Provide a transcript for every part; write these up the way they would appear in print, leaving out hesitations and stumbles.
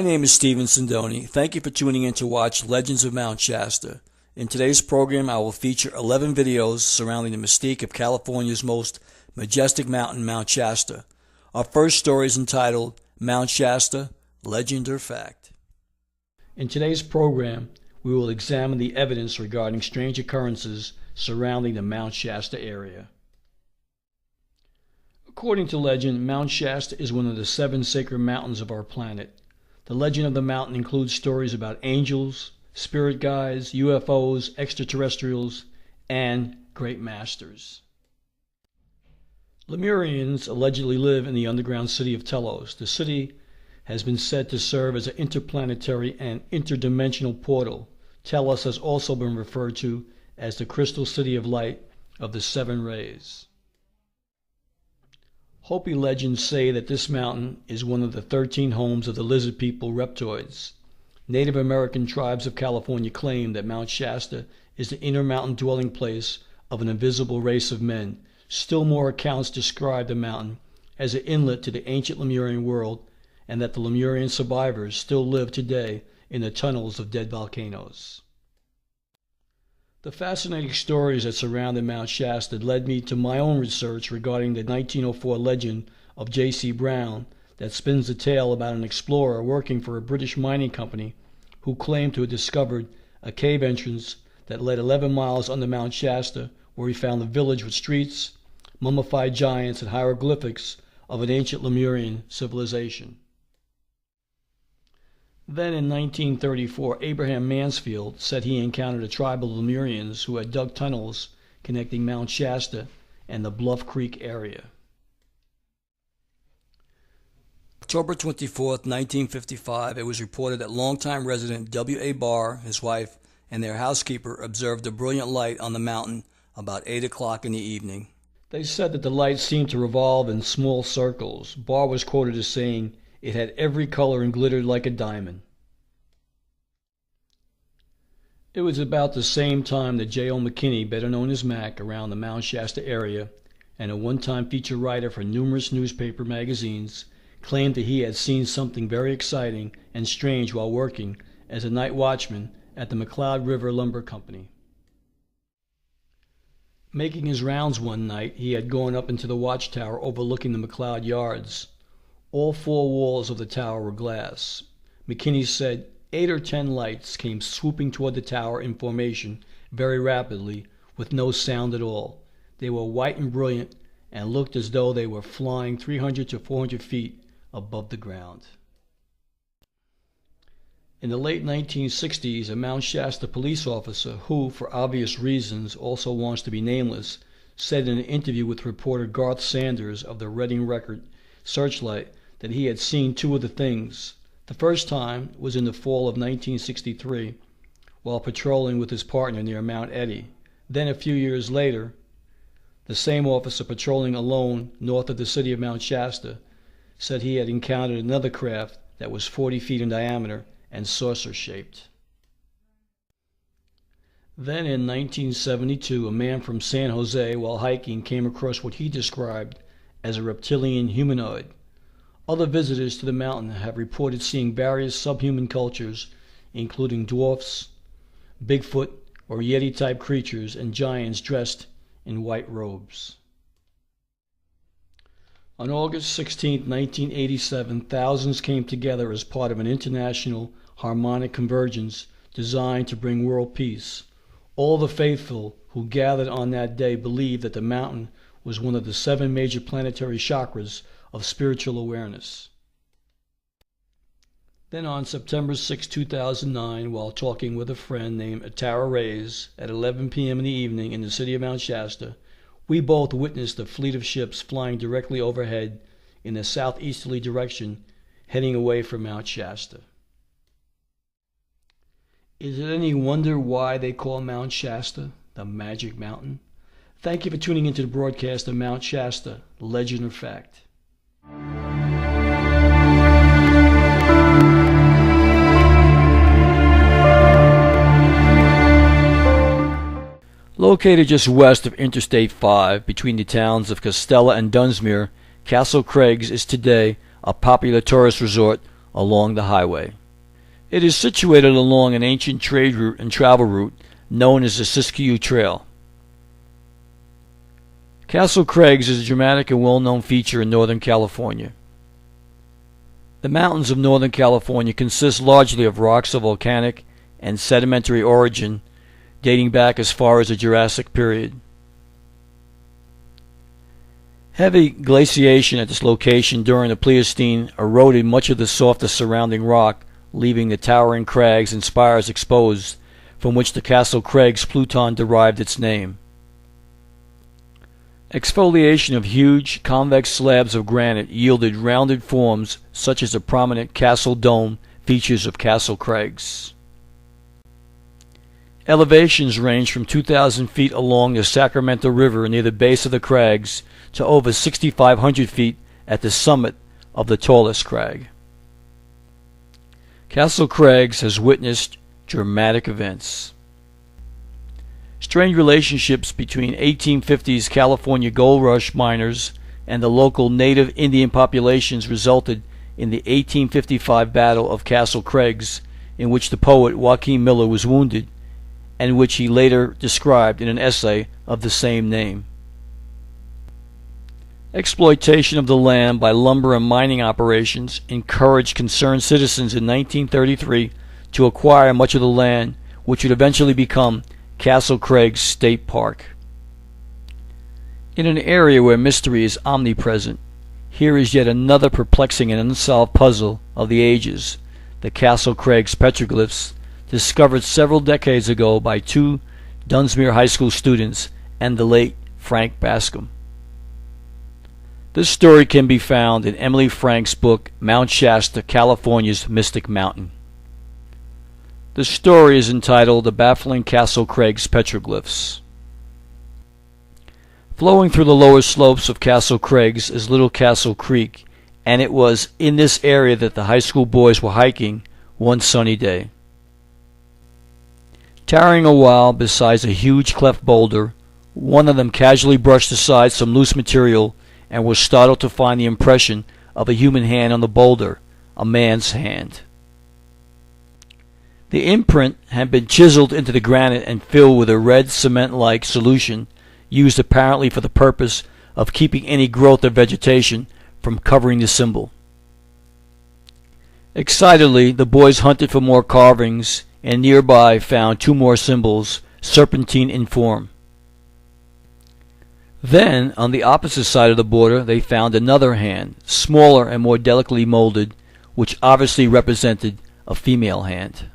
My name is Stephen Sindoni. Thank you for tuning in to watch Legends of Mount Shasta. In today's program, I will feature 11 videos surrounding the mystique of California's most majestic mountain, Mount Shasta. Our first story is entitled Mount Shasta, Legend or Fact. In today's program, we will examine the evidence regarding strange occurrences surrounding the Mount Shasta area. According to legend, Mount Shasta is one of the 7 sacred mountains of our planet. The legend of the mountain includes stories about angels, spirit guides, UFOs, extraterrestrials, and great masters. Lemurians allegedly live in the underground city of Telos. The city has been said to serve as an interplanetary and interdimensional portal. Telos has also been referred to as the crystal city of light of the 7 rays. Hopi legends say that this mountain is one of the 13 homes of the lizard people reptoids. Native American tribes of California claim that Mount Shasta is the inner mountain dwelling place of an invisible race of men. Still more accounts describe the mountain as an inlet to the ancient Lemurian world, and that the Lemurian survivors still live today in the tunnels of dead volcanoes. The fascinating stories that surrounded Mount Shasta led me to my own research regarding the 1904 legend of J.C. Brown that spins the tale about an explorer working for a British mining company who claimed to have discovered a cave entrance that led 11 miles under Mount Shasta, where he found a village with streets, mummified giants, and hieroglyphics of an ancient Lemurian civilization. Then in 1934, Abraham Mansfield said he encountered a tribe of Lemurians who had dug tunnels connecting Mount Shasta and the Bluff Creek area. October 24, 1955, it was reported that longtime resident W.A. Barr, his wife, and their housekeeper observed a brilliant light on the mountain about 8 o'clock in the evening. They said that the light seemed to revolve in small circles. Barr was quoted as saying, "It had every color and glittered like a diamond." It was about the same time that J.O. McKinney, better known as Mac, around the Mount Shasta area, and a one-time feature writer for numerous newspaper magazines, claimed that he had seen something very exciting and strange while working as a night watchman at the McCloud River Lumber Company. Making his rounds one night, he had gone up into the watchtower overlooking the McCloud yards. All 4 walls of the tower were glass. McKinney said 8 or 10 lights came swooping toward the tower in formation very rapidly, with no sound at all. They were white and brilliant and looked as though they were flying 300 to 400 feet above the ground. In the late 1960s, a Mount Shasta police officer who, for obvious reasons, also wants to be nameless, said in an interview with reporter Garth Sanders of the Reading Record Searchlight that he had seen 2 of the things. The first time was in the fall of 1963 while patrolling with his partner near Mount Eddy. Then a few years later, the same officer patrolling alone north of the city of Mount Shasta said he had encountered another craft that was 40 feet in diameter and saucer-shaped. Then in 1972, a man from San Jose, while hiking, came across what he described as a reptilian humanoid. Other visitors to the mountain have reported seeing various subhuman cultures, including dwarfs, Bigfoot or Yeti-type creatures, and giants dressed in white robes. On August 16, 1987, thousands came together as part of an international harmonic convergence designed to bring world peace. All the faithful who gathered on that day believed that the mountain was one of the 7 major planetary chakras of spiritual awareness. Then on September 6, 2009, while talking with a friend named Atara Reyes at 11 p.m. in the evening in the city of Mount Shasta, we both witnessed a fleet of ships flying directly overhead in a southeasterly direction, heading away from Mount Shasta. Is it any wonder why they call Mount Shasta the Magic Mountain? Thank you for tuning into the broadcast of Mount Shasta, Legend or Fact. Located just west of Interstate 5, between the towns of Castella and Dunsmuir, Castle Craigs is today a popular tourist resort along the highway. It is situated along an ancient trade route and travel route known as the Siskiyou Trail. Castle Crags is a dramatic and well-known feature in Northern California. The mountains of Northern California consist largely of rocks of volcanic and sedimentary origin dating back as far as the Jurassic period. Heavy glaciation at this location during the Pleistocene eroded much of the softer surrounding rock, leaving the towering crags and spires exposed, from which the Castle Crags Pluton derived its name. Exfoliation of huge, convex slabs of granite yielded rounded forms such as the prominent Castle Dome features of Castle Crags. Elevations range from 2,000 feet along the Sacramento River near the base of the crags to over 6,500 feet at the summit of the tallest crag. Castle Crags has witnessed dramatic events. Strained relationships between 1850s California gold rush miners and the local native Indian populations resulted in the 1855 Battle of Castle Crags, in which the poet Joaquin Miller was wounded, and which he later described in an essay of the same name. Exploitation of the land by lumber and mining operations encouraged concerned citizens in 1933 to acquire much of the land, which would eventually become Castle Crags State Park. In an area where mystery is omnipresent, here is yet another perplexing and unsolved puzzle of the ages: the Castle Crags petroglyphs, discovered several decades ago by two Dunsmuir High School students and the late Frank Bascom. This story can be found in Emily Frank's book Mount Shasta, California's Mystic Mountain. The story is entitled The Baffling Castle Crags Petroglyphs. Flowing through the lower slopes of Castle Crags is Little Castle Creek, and it was in this area that the high school boys were hiking one sunny day. Tarrying a while beside a huge cleft boulder, one of them casually brushed aside some loose material and was startled to find the impression of a human hand on the boulder, a man's hand. The imprint had been chiseled into the granite and filled with a red cement-like solution used apparently for the purpose of keeping any growth of vegetation from covering the symbol. Excitedly, the boys hunted for more carvings and nearby found two more symbols, serpentine in form. Then, on the opposite side of the border, they found another hand, smaller and more delicately molded, which obviously represented a female hand.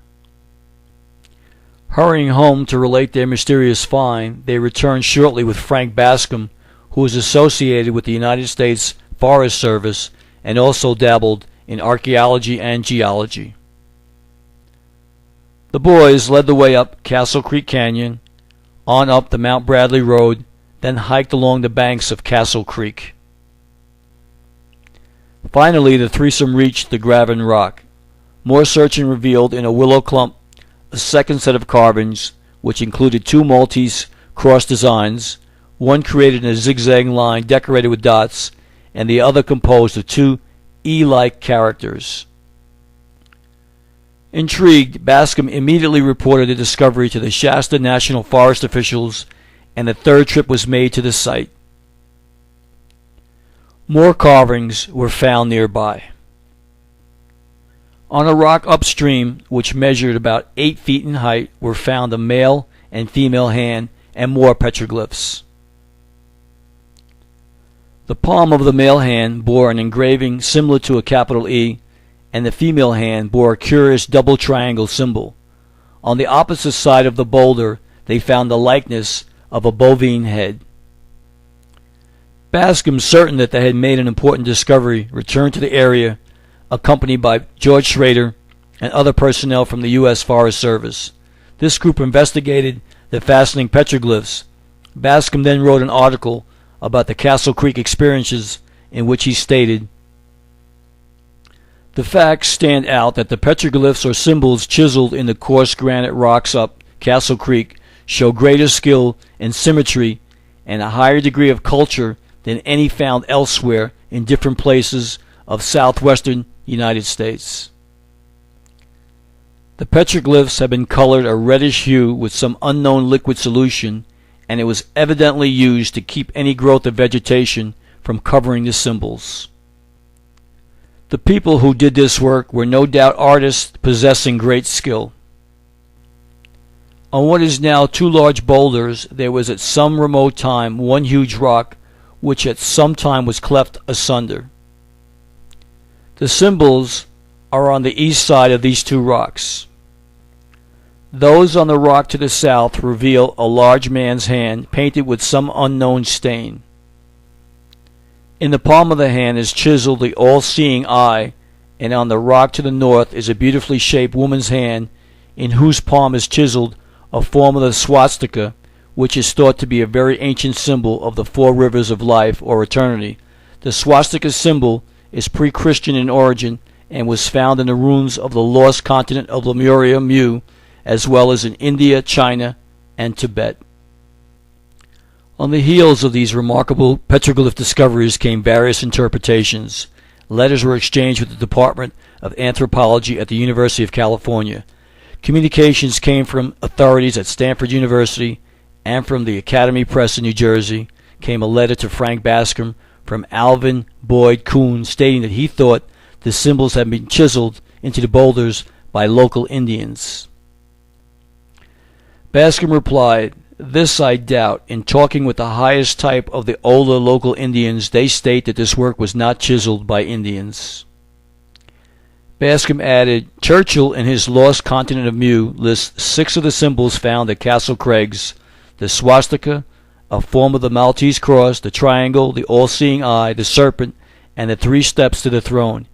Hurrying home to relate their mysterious find, they returned shortly with Frank Bascom, who was associated with the United States Forest Service and also dabbled in archaeology and geology. The boys led the way up Castle Creek Canyon, on up the Mount Bradley Road, then hiked along the banks of Castle Creek. Finally, the threesome reached the Graven Rock. More searching revealed in a willow clump a second set of carvings, which included two Maltese cross designs, one created in a zigzag line decorated with dots, and the other composed of two E-like characters. Intrigued, Bascom immediately reported the discovery to the Shasta National Forest officials, and a third trip was made to the site. More carvings were found nearby. On a rock upstream, which measured about 8 feet in height, were found a male and female hand and more petroglyphs. The palm of the male hand bore an engraving similar to a capital E, and the female hand bore a curious double triangle symbol. On the opposite side of the boulder, they found the likeness of a bovine head. Bascom, certain that they had made an important discovery, returned to the area, accompanied by George Schrader and other personnel from the U.S. Forest Service. This group investigated the fascinating petroglyphs. Bascom then wrote an article about the Castle Creek experiences in which he stated, "The facts stand out that the petroglyphs or symbols chiseled in the coarse granite rocks up Castle Creek show greater skill and symmetry and a higher degree of culture than any found elsewhere in different places of southwestern United States. The petroglyphs have been colored a reddish hue with some unknown liquid solution, and it was evidently used to keep any growth of vegetation from covering the symbols. The people who did this work were no doubt artists possessing great skill. On what is now two large boulders, there was at some remote time one huge rock, which at some time was cleft asunder. The symbols are on the east side of these two rocks. Those on the rock to the south reveal a large man's hand painted with some unknown stain. In the palm of the hand is chiseled the all-seeing eye, and on the rock to the north is a beautifully shaped woman's hand in whose palm is chiseled a form of the swastika, which is thought to be a very ancient symbol of the four rivers of life or eternity. The swastika symbol is pre-Christian in origin and was found in the ruins of the lost continent of Lemuria, Mu, as well as in India, China, and Tibet. On the heels of these remarkable petroglyph discoveries came various interpretations. Letters were exchanged with the Department of Anthropology at the University of California. Communications came from authorities at Stanford University, and from the Academy Press in New Jersey came a letter to Frank Bascom from Alvin Boyd Kuhn stating that he thought the symbols had been chiseled into the boulders by local Indians. Bascom replied, "This I doubt. In talking with the highest type of the older local Indians, they state that this work was not chiseled by Indians." Bascom added, "Churchill, in his Lost Continent of Mu, lists 6 of the symbols found at Castle Craig's: the swastika, a form of the Maltese cross, the triangle, the all-seeing eye, the serpent, and the 3 steps to the throne.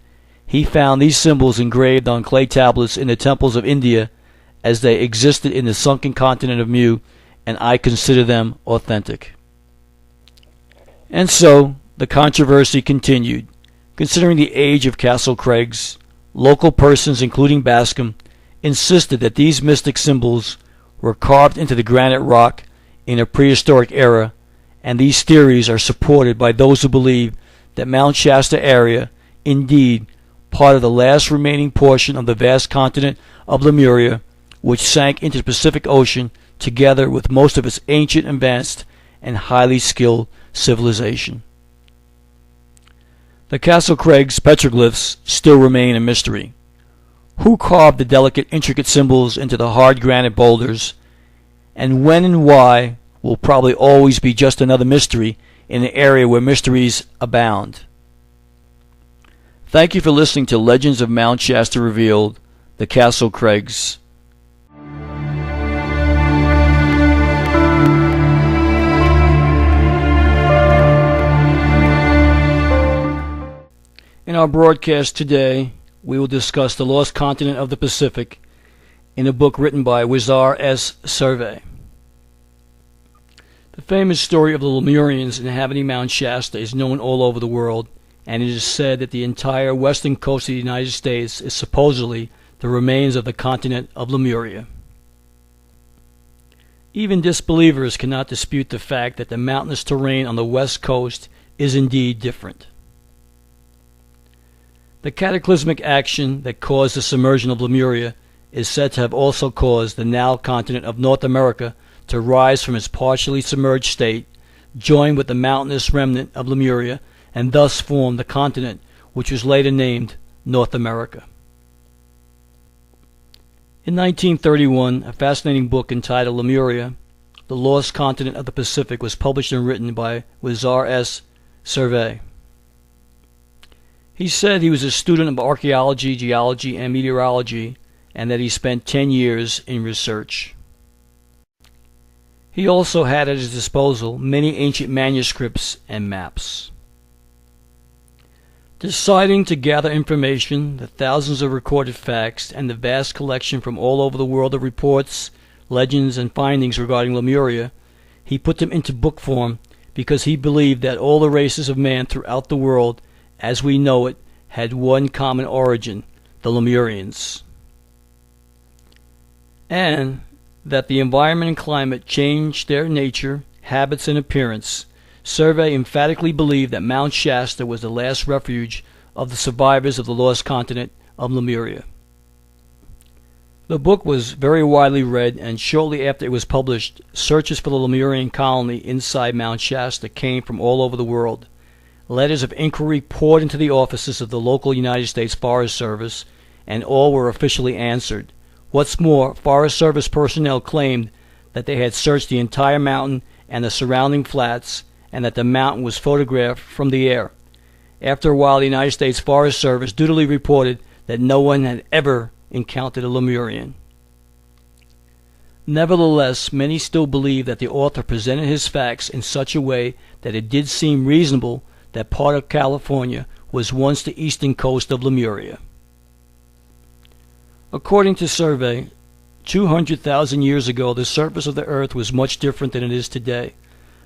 He found these symbols engraved on clay tablets in the temples of India as they existed in the sunken continent of Mu, and I consider them authentic." And so the controversy continued. Considering the age of Castle Craig's, local persons, including Bascom, insisted that these mystic symbols were carved into the granite rock in a prehistoric era, and these theories are supported by those who believe that Mount Shasta area, indeed part of the last remaining portion of the vast continent of Lemuria, which sank into the Pacific Ocean together with most of its ancient, advanced, and highly skilled civilization. The Castle Craig's petroglyphs still remain a mystery. Who carved the delicate, intricate symbols into the hard granite boulders, and when and why will probably always be just another mystery in an area where mysteries abound. Thank you for listening to Legends of Mount Shasta Revealed, the Castle Craig's. In our broadcast today, we will discuss the lost continent of the Pacific in a book written by Wizar S. Survey. The famous story of the Lemurians inhabiting Mount Shasta is known all over the world, and it is said that the entire western coast of the United States is supposedly the remains of the continent of Lemuria. Even disbelievers cannot dispute the fact that the mountainous terrain on the west coast is indeed different. The cataclysmic action that caused the submersion of Lemuria is said to have also caused the now continent of North America to rise from its partially submerged state, join with the mountainous remnant of Lemuria, and thus form the continent which was later named North America. In 1931, a fascinating book entitled Lemuria, The Lost Continent of the Pacific, was published and written by Wizar S. Survey. He said he was a student of archaeology, geology, and meteorology, and that he spent 10 years in research. He also had at his disposal many ancient manuscripts and maps. Deciding to gather information, the thousands of recorded facts, and the vast collection from all over the world of reports, legends, and findings regarding Lemuria, he put them into book form because he believed that all the races of man throughout the world, as we know it, had one common origin, the Lemurians, and that the environment and climate changed their nature, habits, and appearance. Survey emphatically believed that Mount Shasta was the last refuge of the survivors of the lost continent of Lemuria. The book was very widely read, and shortly after it was published, searches for the Lemurian colony inside Mount Shasta came from all over the world. Letters of inquiry poured into the offices of the local United States Forest Service, and all were officially answered. What's more, Forest Service personnel claimed that they had searched the entire mountain and the surrounding flats, and that the mountain was photographed from the air. After a while, the United States Forest Service dutifully reported that no one had ever encountered a Lemurian. Nevertheless, many still believe that the author presented his facts in such a way that it did seem reasonable that part of California was once the eastern coast of Lemuria. According to survey, 200,000 years ago, the surface of the earth was much different than it is today.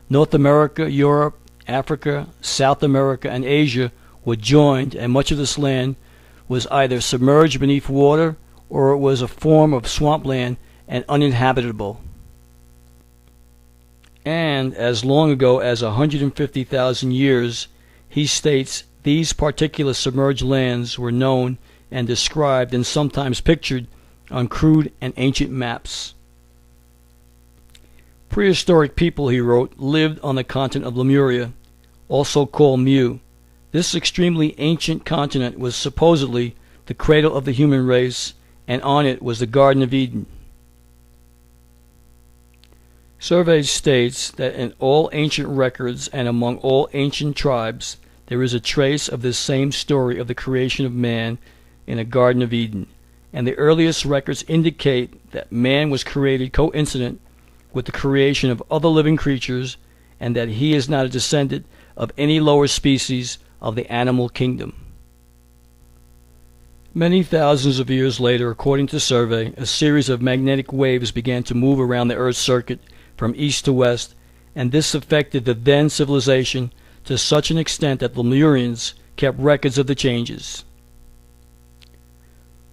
North America, Europe, Africa, South America, and Asia were joined, and much of this land was either submerged beneath water or it was a form of swampland and uninhabitable. And as long ago as 150,000 years, he states these particular submerged lands were known and described and sometimes pictured on crude and ancient maps. Prehistoric people, he wrote, lived on the continent of Lemuria, also called Mu. This extremely ancient continent was supposedly the cradle of the human race, and on it was the Garden of Eden. Survey states that in all ancient records and among all ancient tribes, there is a trace of this same story of the creation of man in a Garden of Eden, and the earliest records indicate that man was created coincident with the creation of other living creatures, and that he is not a descendant of any lower species of the animal kingdom. Many thousands of years later, according to survey, a series of magnetic waves began to move around the Earth's circuit from east to west, and this affected the then civilization to such an extent that the Lemurians kept records of the changes.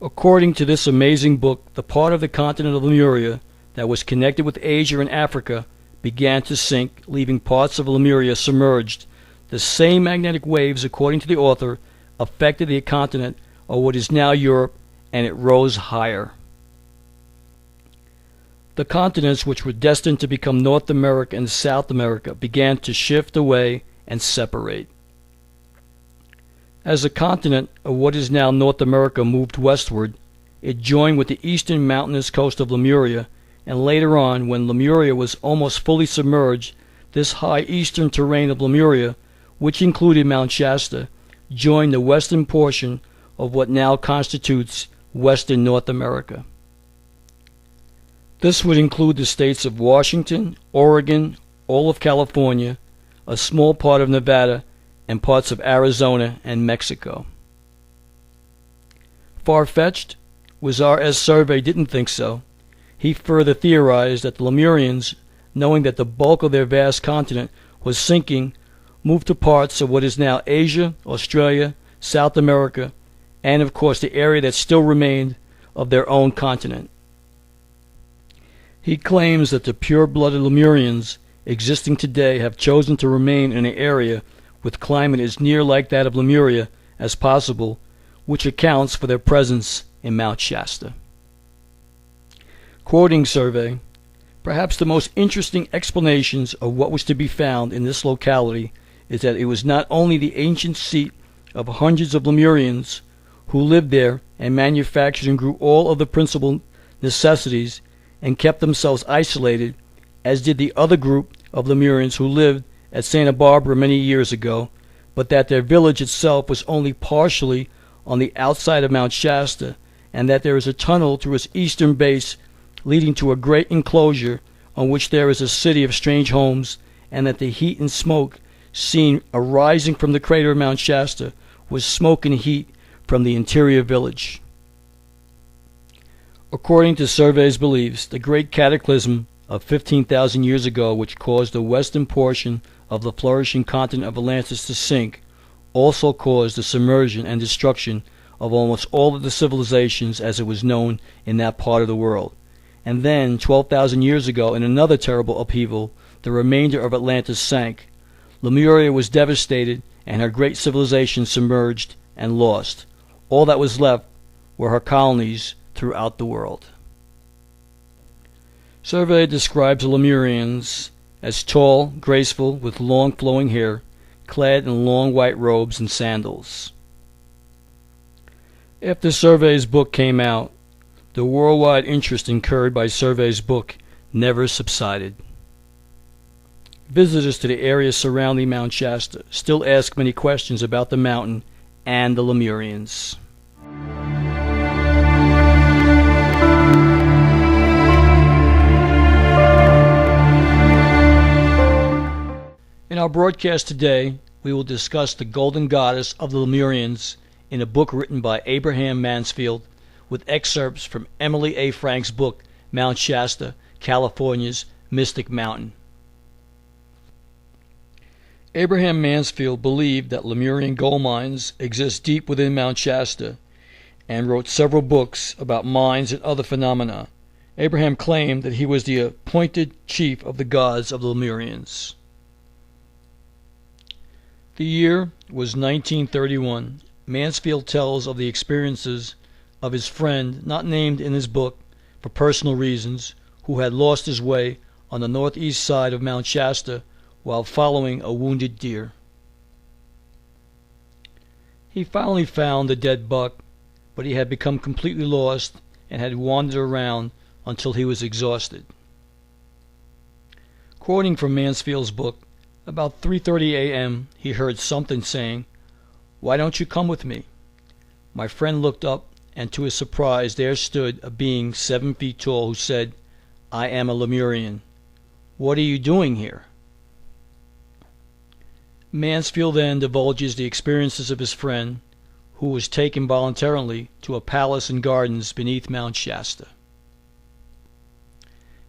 According to this amazing book, the part of the continent of Lemuria that was connected with Asia and Africa began to sink, leaving parts of Lemuria submerged. The same magnetic waves, according to the author, affected the continent of what is now Europe, and it rose higher. The continents which were destined to become North America and South America began to shift away and separate. As the continent of what is now North America moved westward, it joined with the eastern mountainous coast of Lemuria, and later on, when Lemuria was almost fully submerged, this high eastern terrain of Lemuria, which included Mount Shasta, joined the western portion of what now constitutes western North America. This would include the states of Washington, Oregon, all of California, a small part of Nevada, and parts of Arizona and Mexico. Far-fetched? Wazar Survey didn't think so. He further theorized that the Lemurians, knowing that the bulk of their vast continent was sinking, moved to parts of what is now Asia, Australia, South America, and of course the area that still remained of their own continent. He claims that the pure-blooded Lemurians existing today have chosen to remain in an area with climate as near like that of Lemuria as possible, which accounts for their presence in Mount Shasta. Quoting survey, perhaps the most interesting explanations of what was to be found in this locality is that it was not only the ancient seat of hundreds of Lemurians who lived there and manufactured and grew all of the principal necessities and kept themselves isolated, as did the other group of Lemurians who lived at Santa Barbara many years ago, but that their village itself was only partially on the outside of Mount Shasta, and that there is a tunnel through its eastern base leading to a great enclosure on which there is a city of strange homes, and that the heat and smoke seen arising from the crater of Mount Shasta was smoke and heat from the interior village. According to survey's beliefs, the great cataclysm of 15,000 years ago, which caused the western portion of the flourishing continent of Atlantis to sink, also caused the submersion and destruction of almost all of the civilizations as it was known in that part of the world. And then, 12,000 years ago, in another terrible upheaval, the remainder of Atlantis sank. Lemuria was devastated, and her great civilization submerged and lost. All that was left were her colonies throughout the world. Survey describes the Lemurians as tall, graceful, with long flowing hair, clad in long white robes and sandals. After Survey's book came out, the worldwide interest incurred by Survey's book never subsided. Visitors to the area surrounding Mount Shasta still ask many questions about the mountain and the Lemurians. In our broadcast today, we will discuss the golden goddess of the Lemurians in a book written by Abraham Mansfield, with excerpts from Emily A. Frank's book, Mount Shasta, California's Mystic Mountain. Abraham Mansfield believed that Lemurian gold mines exist deep within Mount Shasta and wrote several books about mines and other phenomena. Abraham claimed that he was the appointed chief of the gods of the Lemurians. The year was 1931. Mansfield tells of the experiences of his friend, not named in his book for personal reasons, who had lost his way on the northeast side of Mount Shasta while following a wounded deer. He finally found the dead buck, but he had become completely lost and had wandered around until he was exhausted. Quoting from Mansfield's book, about 3:30 a.m. he heard something saying, "Why don't you come with me?" My friend looked up, and to his surprise there stood a being 7 feet tall who said, "I am a Lemurian. What are you doing here?" Mansfield then divulges the experiences of his friend, who was taken voluntarily to a palace and gardens beneath Mount Shasta.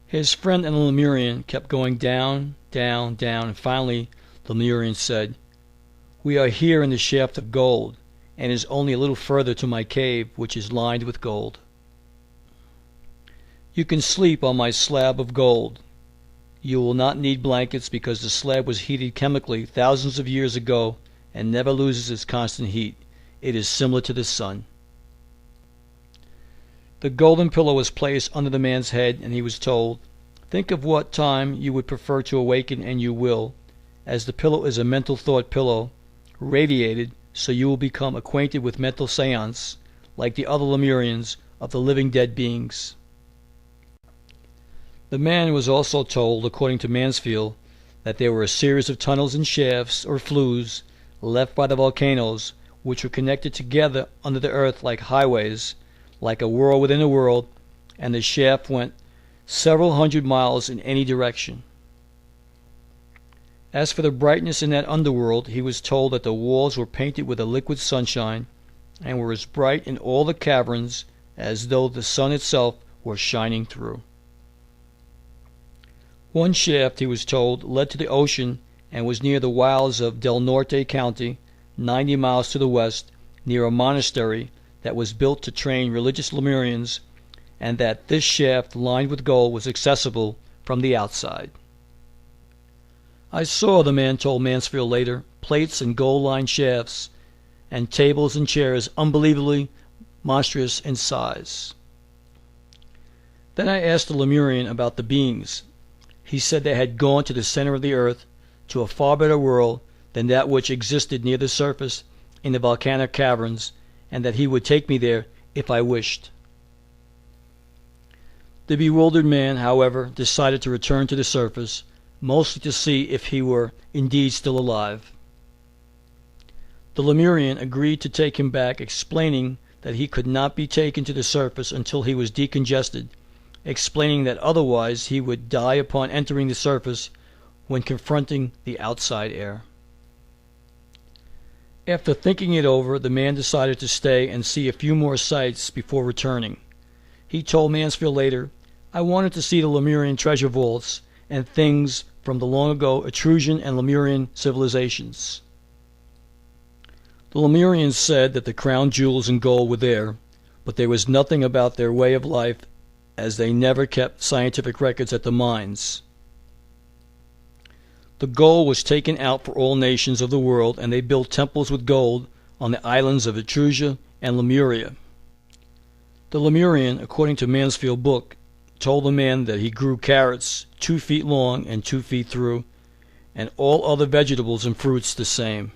His friend and the Lemurian kept going down, down, down, and finally the Lemurian said, "We are here in the shaft of gold, and it is only a little further to my cave, which is lined with gold. You can sleep on my slab of gold. You will not need blankets because the slab was heated chemically thousands of years ago and never loses its constant heat. It is similar to the sun." The golden pillow was placed under the man's head, and he was told, "Think of what time you would prefer to awaken, and you will, as the pillow is a mental thought pillow, radiated, so you will become acquainted with mental seance, like the other Lemurians, of the living dead beings." The man was also told, according to Mansfield, that there were a series of tunnels and shafts, or flues, left by the volcanoes, which were connected together under the earth like highways, like a world within a world, and the shaft went several hundred miles in any direction. As for the brightness in that underworld, he was told that the walls were painted with a liquid sunshine, and were as bright in all the caverns as though the sun itself were shining through. One shaft, he was told, led to the ocean and was near the wilds of Del Norte County, 90 miles to the west, near a monastery that was built to train religious Lemurians, and that this shaft lined with gold was accessible from the outside. "I saw," the man told Mansfield later, "plates and gold-lined shafts, and tables and chairs unbelievably monstrous in size." Then I asked the Lemurian about the beings. He said they had gone to the center of the earth, to a far better world than that which existed near the surface in the volcanic caverns, and that he would take me there if I wished. The bewildered man, however, decided to return to the surface, mostly to see if he were indeed still alive. The Lemurian agreed to take him back, explaining that he could not be taken to the surface until he was decongested, explaining that otherwise he would die upon entering the surface when confronting the outside air. After thinking it over, the man decided to stay and see a few more sights before returning. He told Mansfield later, "I wanted to see the Lemurian treasure vaults and things from the long ago Etruscan and Lemurian civilizations." The Lemurians said that the crown jewels and gold were there, but there was nothing about their way of life, as they never kept scientific records at the mines. The gold was taken out for all nations of the world, and they built temples with gold on the islands of Etruria and Lemuria. The Lemurian, according to Mansfield's book, told the man that he grew carrots 2 feet long and 2 feet through, and all other vegetables and fruits the same.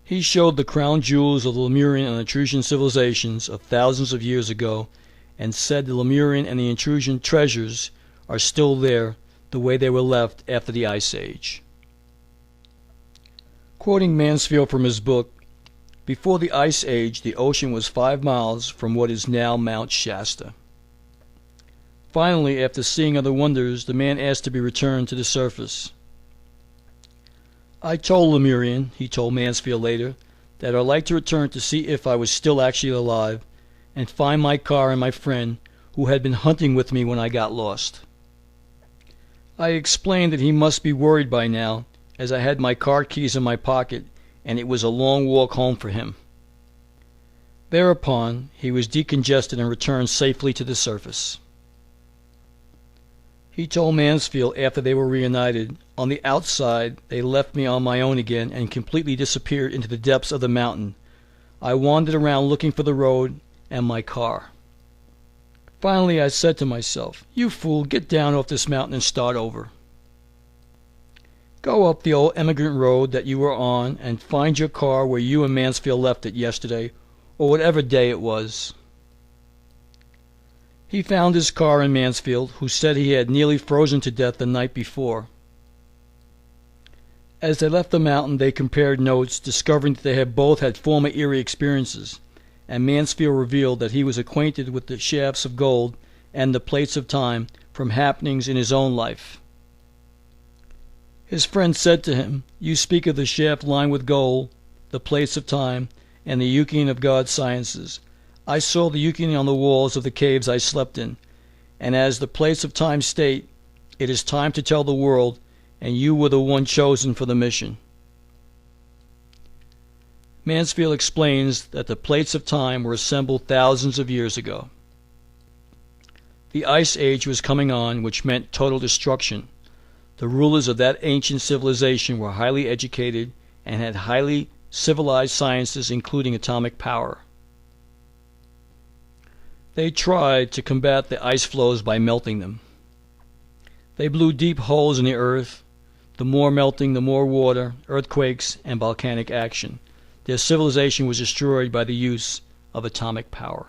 He showed the crown jewels of the Lemurian and Etruscan civilizations of thousands of years ago, and said the Lemurian and the Etruscan treasures are still there the way they were left after the Ice Age. Quoting Mansfield from his book, before the Ice Age, the ocean was 5 miles from what is now Mount Shasta. Finally, after seeing other wonders, the man asked to be returned to the surface. I told Lemurian, he told Mansfield later, that I'd like to return to see if I was still actually alive and find my car and my friend who had been hunting with me when I got lost. I explained that he must be worried by now, as I had my car keys in my pocket and it was a long walk home for him. Thereupon, he was decongested and returned safely to the surface. He told Mansfield after they were reunited, on the outside they left me on my own again and completely disappeared into the depths of the mountain. I wandered around looking for the road and my car. Finally I said to myself, "You fool, get down off this mountain and start over. Go up the old emigrant road that you were on and find your car where you and Mansfield left it yesterday, or whatever day it was." He found his car in Mansfield, who said he had nearly frozen to death the night before. As they left the mountain, they compared notes, discovering that they had both had former eerie experiences, and Mansfield revealed that he was acquainted with the shafts of gold and the plates of time from happenings in his own life. His friend said to him, "You speak of the shaft lined with gold, the plates of time, and the Yukian of God's sciences. I saw the Yukian on the walls of the caves I slept in, and as the plates of time state, it is time to tell the world, and you were the one chosen for the mission." Mansfield explains that the plates of time were assembled thousands of years ago. The Ice Age was coming on, which meant total destruction. The rulers of that ancient civilization were highly educated and had highly civilized sciences, including atomic power. They tried to combat the ice floes by melting them. They blew deep holes in the earth. The more melting, the more water, earthquakes, and volcanic action. Their civilization was destroyed by the use of atomic power.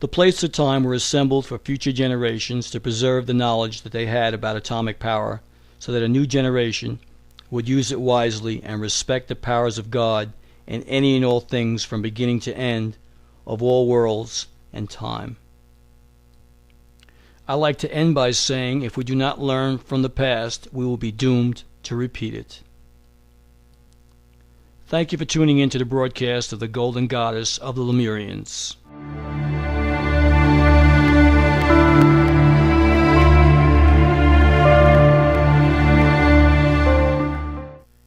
The plates of time were assembled for future generations to preserve the knowledge that they had about atomic power, so that a new generation would use it wisely and respect the powers of God in any and all things from beginning to end of all worlds and time. I like to end by saying, if we do not learn from the past, we will be doomed to repeat it. Thank you for tuning in to the broadcast of the Golden Goddess of the Lemurians.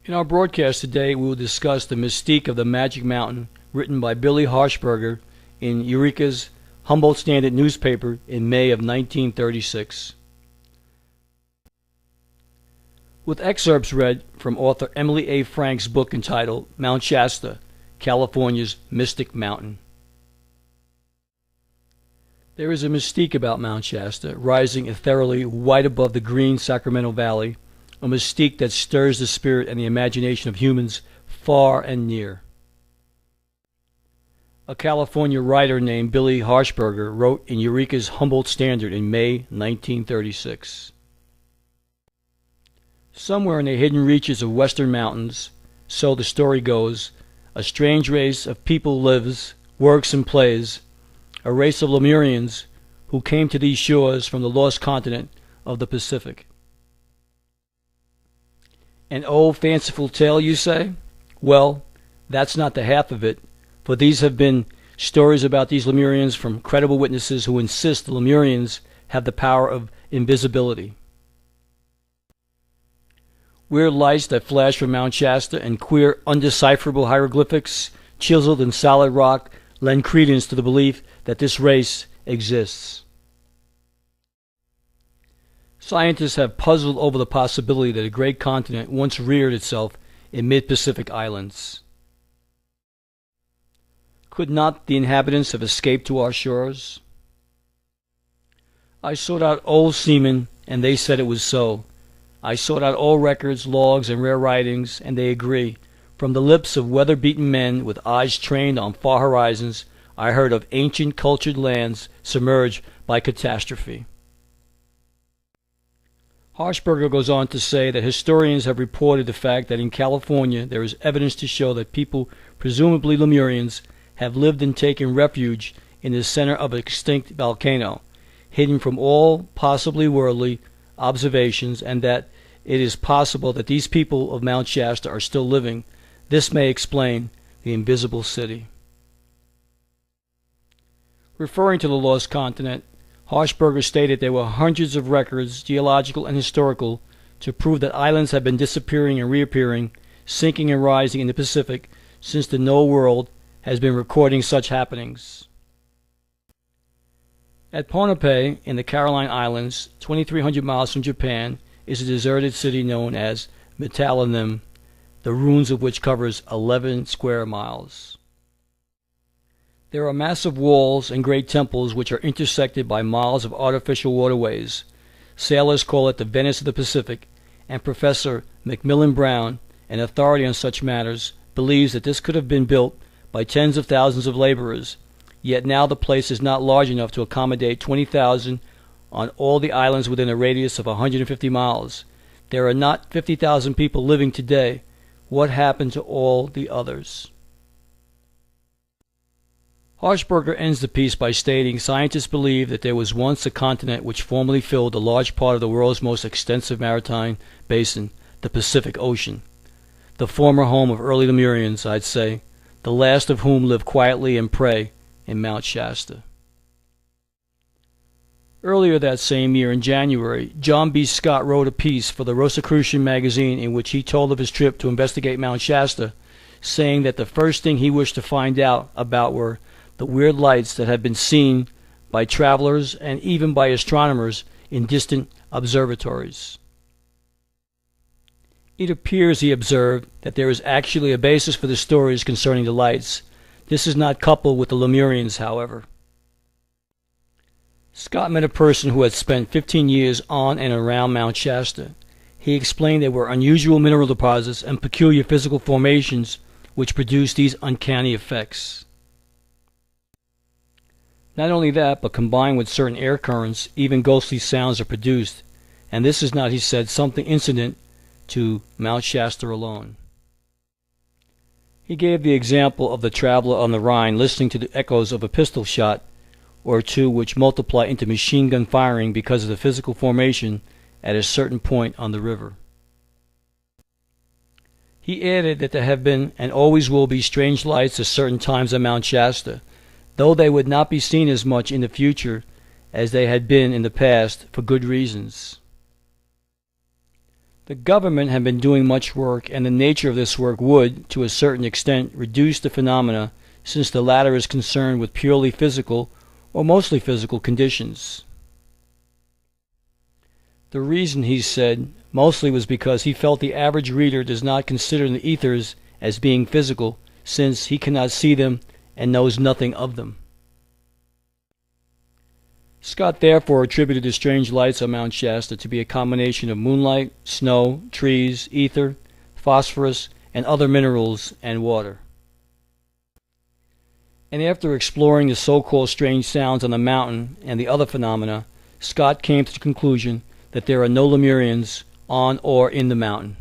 In our broadcast today, we will discuss the mystique of the Magic Mountain, written by Billy Harshberger in Eureka's Humboldt Standard newspaper in May of 1936. With excerpts read from author Emily A. Frank's book entitled Mount Shasta, California's Mystic Mountain. There is a mystique about Mount Shasta, rising ethereally white above the green Sacramento Valley, a mystique that stirs the spirit and the imagination of humans far and near. A California writer named Billy Harshberger wrote in Eureka's Humboldt Standard in May 1936. Somewhere in the hidden reaches of western mountains, so the story goes, a strange race of people lives, works, and plays, a race of Lemurians who came to these shores from the lost continent of the Pacific. An old fanciful tale, you say? Well, that's not the half of it, for these have been stories about these Lemurians from credible witnesses who insist the Lemurians have the power of invisibility. Weird lights that flash from Mount Shasta and queer, undecipherable hieroglyphics chiseled in solid rock lend credence to the belief that this race exists. Scientists have puzzled over the possibility that a great continent once reared itself in mid-Pacific islands. Could not the inhabitants have escaped to our shores? I sought out old seamen, and they said it was so. I sought out all records, logs, and rare writings, and they agree. From the lips of weather-beaten men with eyes trained on far horizons, I heard of ancient cultured lands submerged by catastrophe. Harshberger goes on to say that historians have reported the fact that in California there is evidence to show that people, presumably Lemurians, have lived and taken refuge in the center of an extinct volcano, hidden from all possibly worldly observations, and that it is possible that these people of Mount Shasta are still living. This may explain the invisible city. Referring to the lost continent, Harshberger stated there were hundreds of records, geological and historical, to prove that islands have been disappearing and reappearing, sinking and rising in the Pacific since the Know World has been recording such happenings. At Ponape, in the Caroline Islands, 2,300 miles from Japan, is a deserted city known as Mitalanum, the ruins of which covers 11 square miles. There are massive walls and great temples which are intersected by miles of artificial waterways. Sailors call it the Venice of the Pacific, and Professor Macmillan Brown, an authority on such matters, believes that this could have been built by tens of thousands of laborers, yet now the place is not large enough to accommodate 20,000 on all the islands within a radius of 150 miles. There are not 50,000 people living today. What happened to all the others? Harshberger ends the piece by stating scientists believe that there was once a continent which formerly filled a large part of the world's most extensive maritime basin, the Pacific Ocean. The former home of early Lemurians, I'd say, the last of whom lived quietly in prey in Mount Shasta. Earlier that same year, in January, John B. Scott wrote a piece for the Rosicrucian magazine in which he told of his trip to investigate Mount Shasta, saying that the first thing he wished to find out about were the weird lights that had been seen by travelers and even by astronomers in distant observatories. It appears, he observed, that there is actually a basis for the stories concerning the lights. This is not coupled with the Lemurians, however. Scott met a person who had spent 15 years on and around Mount Shasta. He explained there were unusual mineral deposits and peculiar physical formations which produced these uncanny effects. Not only that, but combined with certain air currents, even ghostly sounds are produced, and this is not, he said, something incident to Mount Shasta alone. He gave the example of the traveler on the Rhine listening to the echoes of a pistol shot or two which multiply into machine gun firing because of the physical formation at a certain point on the river. He added that there have been and always will be strange lights at certain times on Mount Shasta, though they would not be seen as much in the future as they had been in the past for good reasons. The government had been doing much work, and the nature of this work would, to a certain extent, reduce the phenomena, since the latter is concerned with purely physical, or mostly physical, conditions. The reason, he said, mostly was because he felt the average reader does not consider the ethers as being physical, since he cannot see them and knows nothing of them. Scott therefore attributed the strange lights on Mount Shasta to be a combination of moonlight, snow, trees, ether, phosphorus, and other minerals, and water. And after exploring the so-called strange sounds on the mountain and the other phenomena, Scott came to the conclusion that there are no Lemurians on or in the mountain.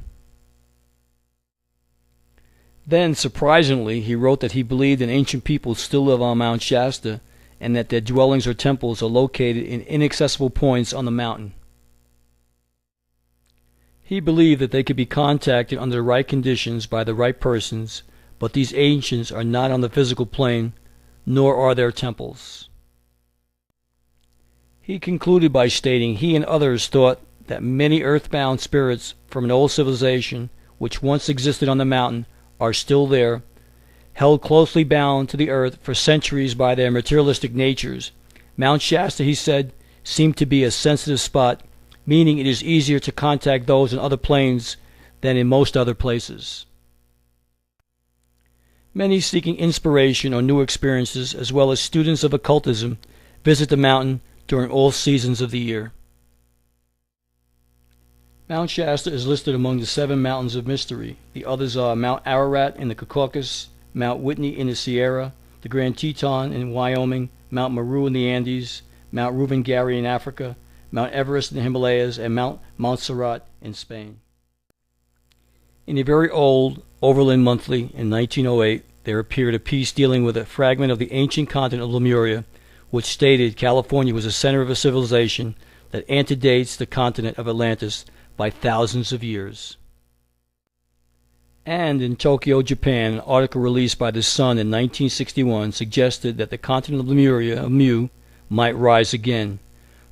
Then, surprisingly, he wrote that he believed an ancient people still live on Mount Shasta, and that their dwellings or temples are located in inaccessible points on the mountain. He believed that they could be contacted under the right conditions by the right persons, but these ancients are not on the physical plane, nor are their temples. He concluded by stating he and others thought that many earthbound spirits from an old civilization, which once existed on the mountain, are still there, held closely bound to the earth for centuries by their materialistic natures. Mount Shasta, he said, seemed to be a sensitive spot, meaning it is easier to contact those in other planes than in most other places. Many seeking inspiration or new experiences, as well as students of occultism, visit the mountain during all seasons of the year. Mount Shasta is listed among the 7 mountains of mystery. The others are Mount Ararat in the Caucasus, Mount Whitney in the Sierra, the Grand Teton in Wyoming, Mount Meru in the Andes, Mount Reuben-Gary in Africa, Mount Everest in the Himalayas, and Mount Montserrat in Spain. In a very old Overland Monthly in 1908, there appeared a piece dealing with a fragment of the ancient continent of Lemuria, which stated California was the center of a civilization that antedates the continent of Atlantis by thousands of years. And in Tokyo, Japan, an article released by The Sun in 1961 suggested that the continent of Lemuria, of Mu, might rise again.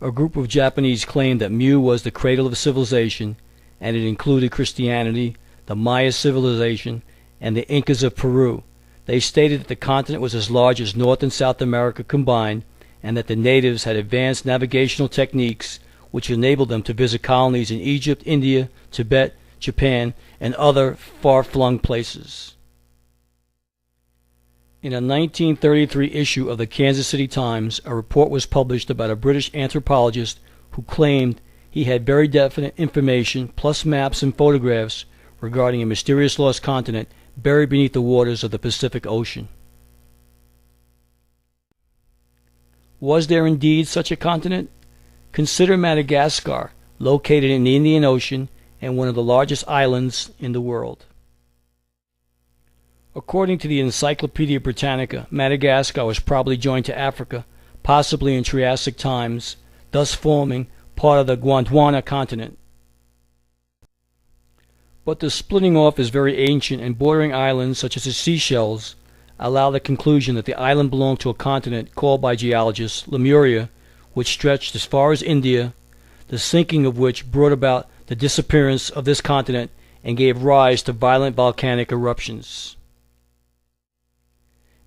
A group of Japanese claimed that Mu was the cradle of civilization, and it included Christianity, the Maya civilization, and the Incas of Peru. They stated that the continent was as large as North and South America combined, and that the natives had advanced navigational techniques which enabled them to visit colonies in Egypt, India, Tibet, Japan, and other far-flung places. In a 1933 issue of the Kansas City Times, a report was published about a British anthropologist who claimed he had very definite information, plus maps and photographs, regarding a mysterious lost continent buried beneath the waters of the Pacific Ocean. Was there indeed such a continent? Consider Madagascar, located in the Indian Ocean and one of the largest islands in the world. According to the Encyclopedia Britannica, Madagascar was probably joined to Africa, possibly in Triassic times, thus forming part of the Gondwana continent. But the splitting off is very ancient, and bordering islands such as the Seychelles allow the conclusion that the island belonged to a continent called by geologists Lemuria, which stretched as far as India, the sinking of which brought about the disappearance of this continent and gave rise to violent volcanic eruptions.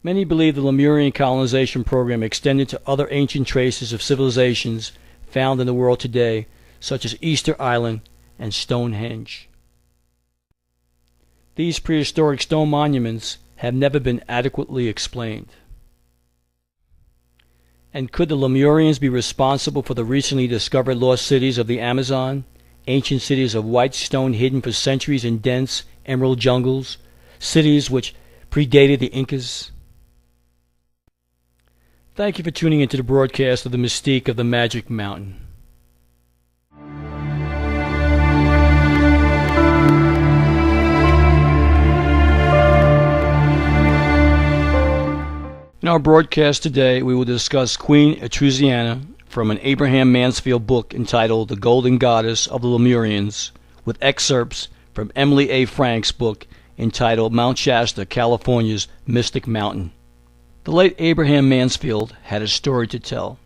Many believe the Lemurian colonization program extended to other ancient traces of civilizations found in the world today, such as Easter Island and Stonehenge. These prehistoric stone monuments have never been adequately explained. And could the Lemurians be responsible for the recently discovered lost cities of the Amazon, ancient cities of white stone hidden for centuries in dense emerald jungles, cities which predated the Incas? Thank you for tuning into the broadcast of the Mystique of the Magic Mountain. In our broadcast today, we will discuss Queen Etrusiana from an Abraham Mansfield book entitled The Golden Goddess of the Lemurians, with excerpts from Emily A. Frank's book entitled Mount Shasta, California's Mystic Mountain. The late Abraham Mansfield had a story to tell.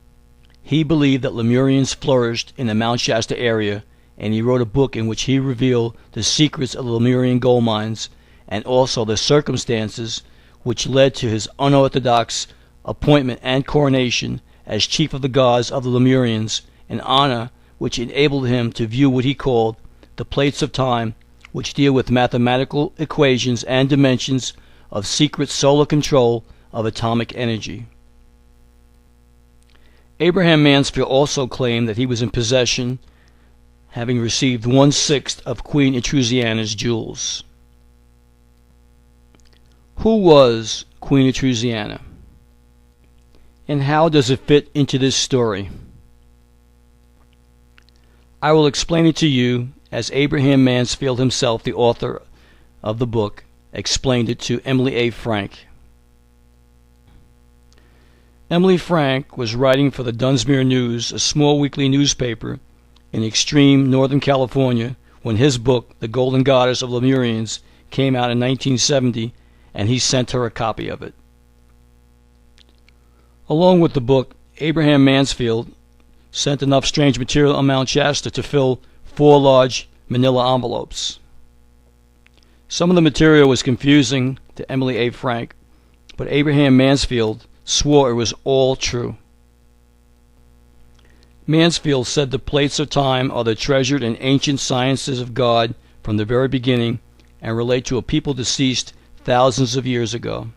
He believed that Lemurians flourished in the Mount Shasta area, and he wrote a book in which he revealed the secrets of the Lemurian gold mines and also the circumstances which led to his unorthodox appointment and coronation as chief of the gods of the Lemurians, an honor which enabled him to view what he called the plates of time, which deal with mathematical equations and dimensions of secret solar control of atomic energy. Abraham Mansfield also claimed that he was in possession, having received 1/6 of Queen Etrusiana's jewels. Who was Queen Etrusiana, and how does it fit into this story? I will explain it to you as Abraham Mansfield himself, the author of the book, explained it to Emily A. Frank. Emily Frank was writing for the Dunsmuir News, a small weekly newspaper in extreme Northern California, when his book, The Golden Goddess of Lemurians, came out in 1970, and he sent her a copy of it. Along with the book, Abraham Mansfield sent enough strange material on Mount Shasta to fill 4 large manila envelopes. Some of the material was confusing to Emily A. Frank, but Abraham Mansfield swore it was all true. Mansfield said the plates of time are the treasured and ancient sciences of God from the very beginning, and relate to a people deceased thousands of years ago.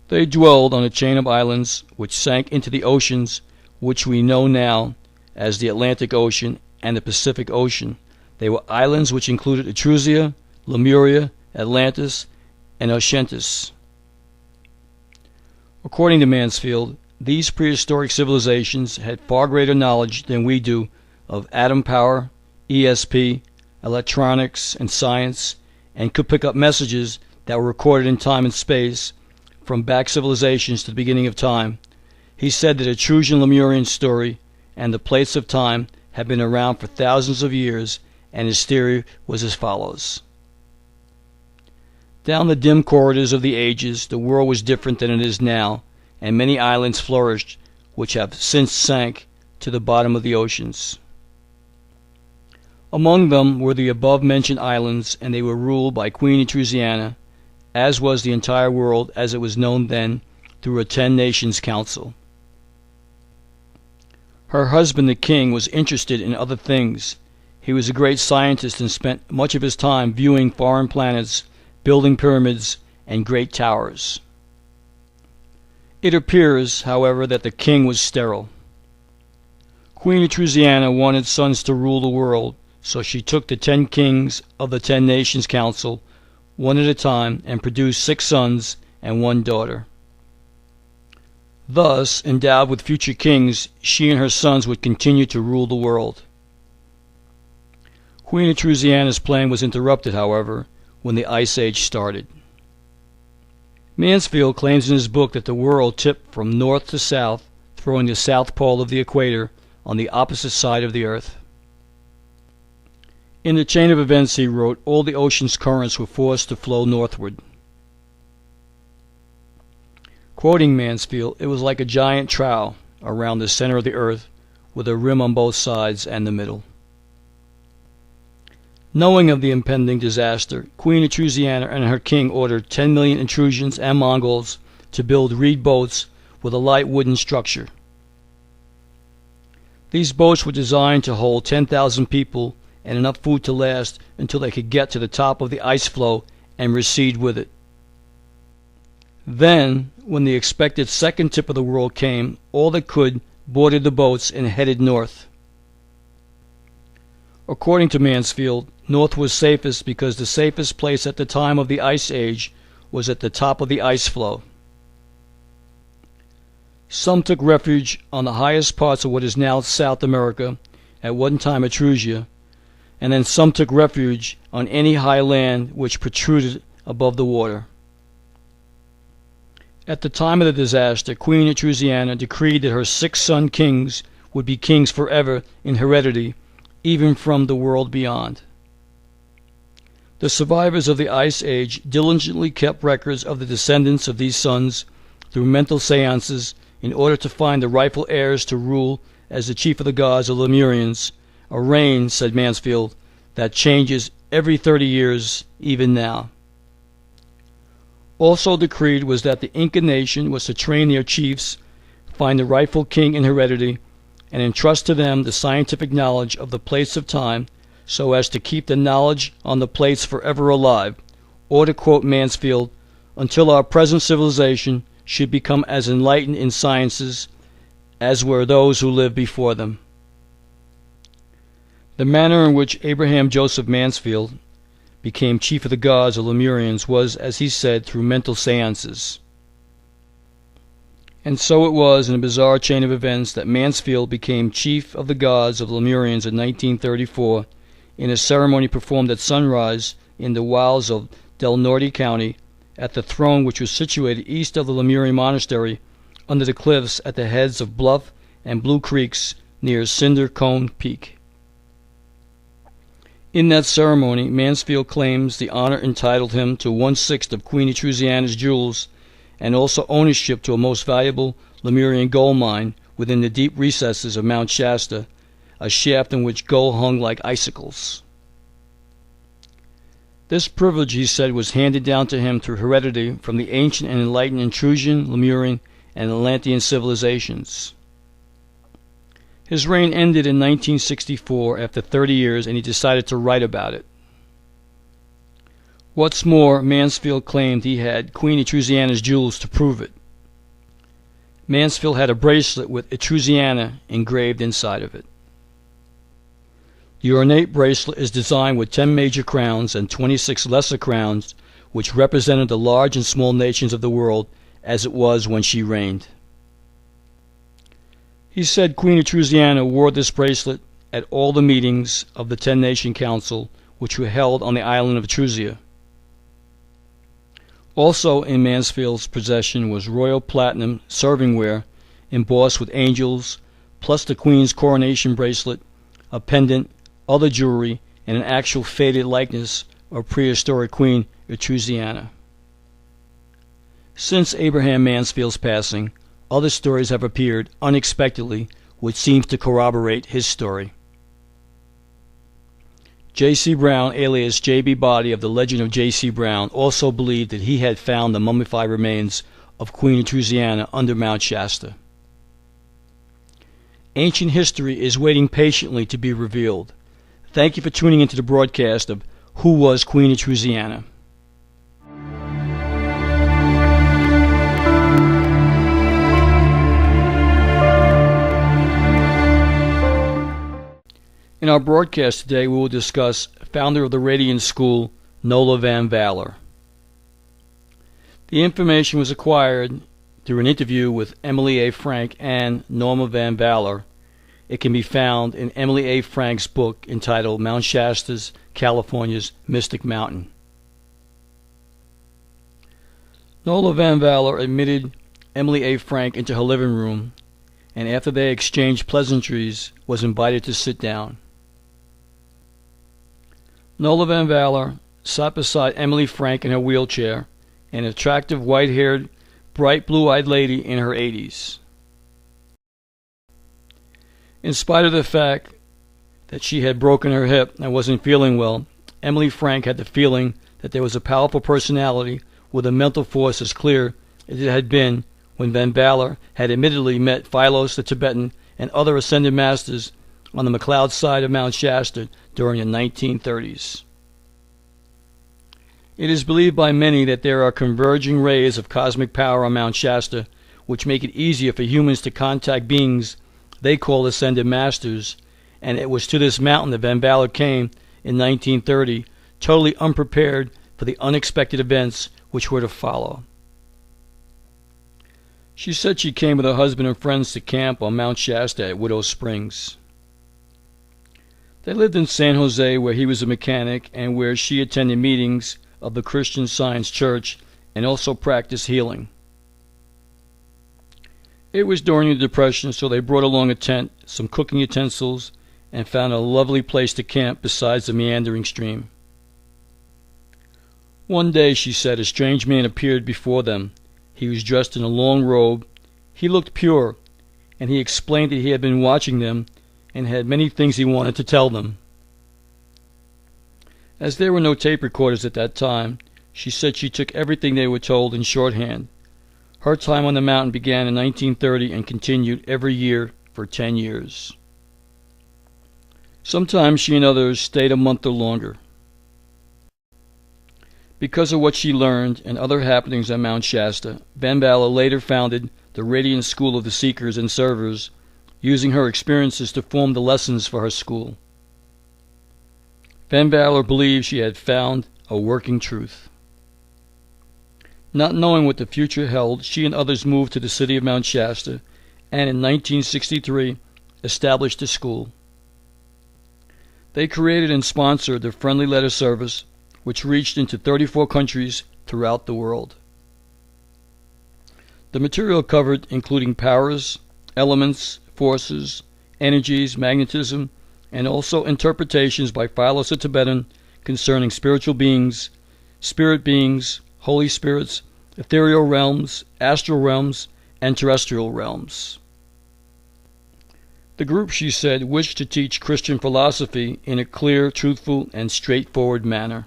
They dwelled on a chain of islands which sank into the oceans which we know now as the Atlantic Ocean and the Pacific Ocean. They were islands which included Etruria, Lemuria, Atlantis, and Oceanus. According to Mansfield, these prehistoric civilizations had far greater knowledge than we do of atom power, ESP, electronics, and science, and could pick up messages that were recorded in time and space from back civilizations to the beginning of time. He said that Etrusian Lemurian story and the plates of time had been around for thousands of years, and his theory was as follows. Down the dim corridors of the ages, the world was different than it is now, and many islands flourished which have since sank to the bottom of the oceans. Among them were the above-mentioned islands, and they were ruled by Queen Etrusiana, as was the entire world as it was known then, through a 10-nations council. Her husband, the king, was interested in other things. He was a great scientist and spent much of his time viewing foreign planets, building pyramids, and great towers. It appears, however, that the king was sterile. Queen Etrusiana wanted sons to rule the world, so she took the 10 kings of the 10-nations council, one at a time, and produced 6 sons and 1 daughter. Thus, endowed with future kings, she and her sons would continue to rule the world. Queen Etrusiana's plan was interrupted, however, when the Ice Age started. Mansfield claims in his book that the world tipped from north to south, throwing the south pole of the equator on the opposite side of the earth. In the chain of events, he wrote, all the ocean's currents were forced to flow northward. Quoting Mansfield, it was like a giant trowel around the center of the earth, with a rim on both sides and the middle. Knowing of the impending disaster, Queen Etrusiana and her king ordered 10 million Etruscans and Mongols to build reed boats with a light wooden structure. These boats were designed to hold 10,000 people and enough food to last until they could get to the top of the ice floe and recede with it. Then, when the expected second tip of the world came, all that could boarded the boats and headed north. According to Mansfield, north was safest because the safest place at the time of the Ice Age was at the top of the ice floe. Some took refuge on the highest parts of what is now South America, at one time Etruria, and then some took refuge on any high land which protruded above the water. At the time of the disaster, Queen Etrusiana decreed that her 6 son kings would be kings forever in heredity, even from the world beyond. The survivors of the Ice Age diligently kept records of the descendants of these sons through mental seances in order to find the rightful heirs to rule as the chief of the gods of Lemurians, a reign, said Mansfield, that changes every 30 years, even now. Also decreed was that the Inca nation was to train their chiefs, find the rightful king in heredity, and entrust to them the scientific knowledge of the plates of time so as to keep the knowledge on the plates forever alive, or to quote Mansfield, until our present civilization should become as enlightened in sciences as were those who lived before them. The manner in which Abraham Joseph Mansfield became chief of the gods of Lemurians was, as he said, through mental seances. And so it was in a bizarre chain of events that Mansfield became chief of the gods of Lemurians in 1934 in a ceremony performed at sunrise in the wilds of Del Norte County at the throne which was situated east of the Lemurian monastery under the cliffs at the heads of Bluff and Blue Creeks near Cinder Cone Peak. In that ceremony, Mansfield claims the honor entitled him to 1/6 of Queen Etrusiana's jewels and also ownership to a most valuable Lemurian gold mine within the deep recesses of Mount Shasta, a shaft in which gold hung like icicles. This privilege, he said, was handed down to him through heredity from the ancient and enlightened Etrusian, Lemurian, and Atlantean civilizations. His reign ended in 1964 after 30 years, and he decided to write about it. What's more, Mansfield claimed he had Queen Etrusiana's jewels to prove it. Mansfield had a bracelet with Etrusiana engraved inside of it. The ornate bracelet is designed with 10 major crowns and 26 lesser crowns, which represented the large and small nations of the world as it was when she reigned. He said Queen Etrusiana wore this bracelet at all the meetings of the 10-Nation Council, which were held on the island of Etrusia. Also in Mansfield's possession was royal platinum servingware embossed with angels, plus the Queen's coronation bracelet, a pendant, other jewelry, and an actual faded likeness of prehistoric Queen Etrusiana. Since Abraham Mansfield's passing, other stories have appeared unexpectedly, which seems to corroborate his story. J.C. Brown, alias J.B. Body of the Legend of J.C. Brown, also believed that he had found the mummified remains of Queen Etrusiana under Mount Shasta. Ancient history is waiting patiently to be revealed. Thank you for tuning into the broadcast of Who Was Queen Etrusiana? In our broadcast today, we will discuss founder of the Radiant School, Nola Van Valer. The information was acquired through an interview with Emily A. Frank and Norma Van Valer. It can be found in Emily A. Frank's book entitled Mount Shasta's California's Mystic Mountain. Nola Van Valer admitted Emily A. Frank into her living room, and after they exchanged pleasantries, was invited to sit down. Nola Van Valer sat beside Emily Frank in her wheelchair, an attractive white-haired, bright blue-eyed lady in her 80s. In spite of the fact that she had broken her hip and wasn't feeling well, Emily Frank had the feeling that there was a powerful personality with a mental force as clear as it had been when Van Valer had admittedly met Philos the Tibetan and other ascended masters on the McLeod side of Mount Shasta during the 1930s. It is believed by many that there are converging rays of cosmic power on Mount Shasta, which make it easier for humans to contact beings they call ascended masters, and it was to this mountain that Van Valer came in 1930, totally unprepared for the unexpected events which were to follow. She said she came with her husband and friends to camp on Mount Shasta at Widow Springs. They lived in San Jose, where he was a mechanic and where she attended meetings of the Christian Science Church and also practiced healing. It was during the Depression, so they brought along a tent, some cooking utensils, and found a lovely place to camp besides the meandering stream. One day, she said, a strange man appeared before them. He was dressed in a long robe. He looked pure, and he explained that he had been watching them and had many things he wanted to tell them. As there were no tape recorders at that time, she said she took everything they were told in shorthand. Her time on the mountain began in 1930 and continued every year for 10 years. Sometimes she and others stayed a month or longer. Because of what she learned and other happenings at Mount Shasta, Van Valer later founded the Radiant School of the Seekers and Servers, using her experiences to form the lessons for her school. Van Valer believed she had found a working truth. Not knowing what the future held, she and others moved to the city of Mount Shasta and in 1963 established a school. They created and sponsored the Friendly Letter Service, which reached into 34 countries throughout the world. The material covered including powers, elements, forces, energies, magnetism, and also interpretations by Philos the Tibetan concerning spiritual beings, spirit beings, holy spirits, ethereal realms, astral realms, and terrestrial realms. The group, she said, wished to teach Christian philosophy in a clear, truthful, and straightforward manner.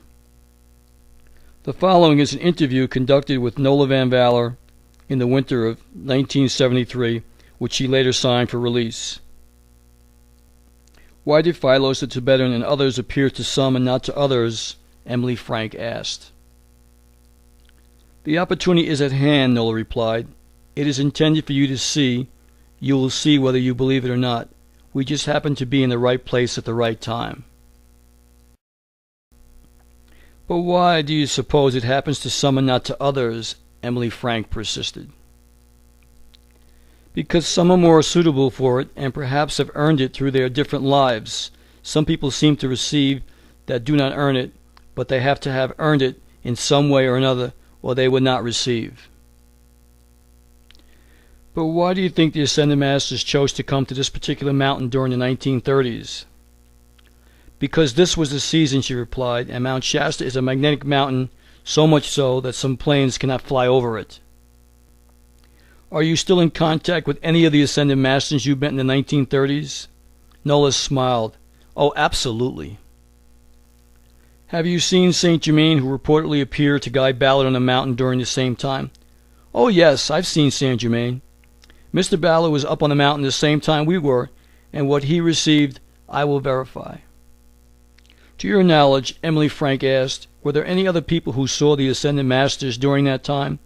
The following is an interview conducted with Nola Van Valer in the winter of 1973, which she later signed for release. Why did Philos the Tibetan and others appear to some and not to others? Emily Frank asked. The opportunity is at hand, Nola replied. It is intended for you to see. You will see whether you believe it or not. We just happen to be in the right place at the right time. But why do you suppose it happens to some and not to others? Emily Frank persisted. Because some are more suitable for it and perhaps have earned it through their different lives. Some people seem to receive that do not earn it, but they have to have earned it in some way or another, or they would not receive. But why do you think the Ascended Masters chose to come to this particular mountain during the 1930s? Because this was the season, she replied, and Mount Shasta is a magnetic mountain, so much so that some planes cannot fly over it. Are you still in contact with any of the Ascended Masters you met in the 1930s? Nola smiled. Oh, absolutely. Have you seen Saint Germain, who reportedly appeared to guide Ballard on the mountain during the same time? Oh, yes, I've seen Saint Germain. Mr. Ballard was up on the mountain the same time we were, and what he received I will verify. To your knowledge, Emily Frank asked, were there any other people who saw the Ascended Masters during that time?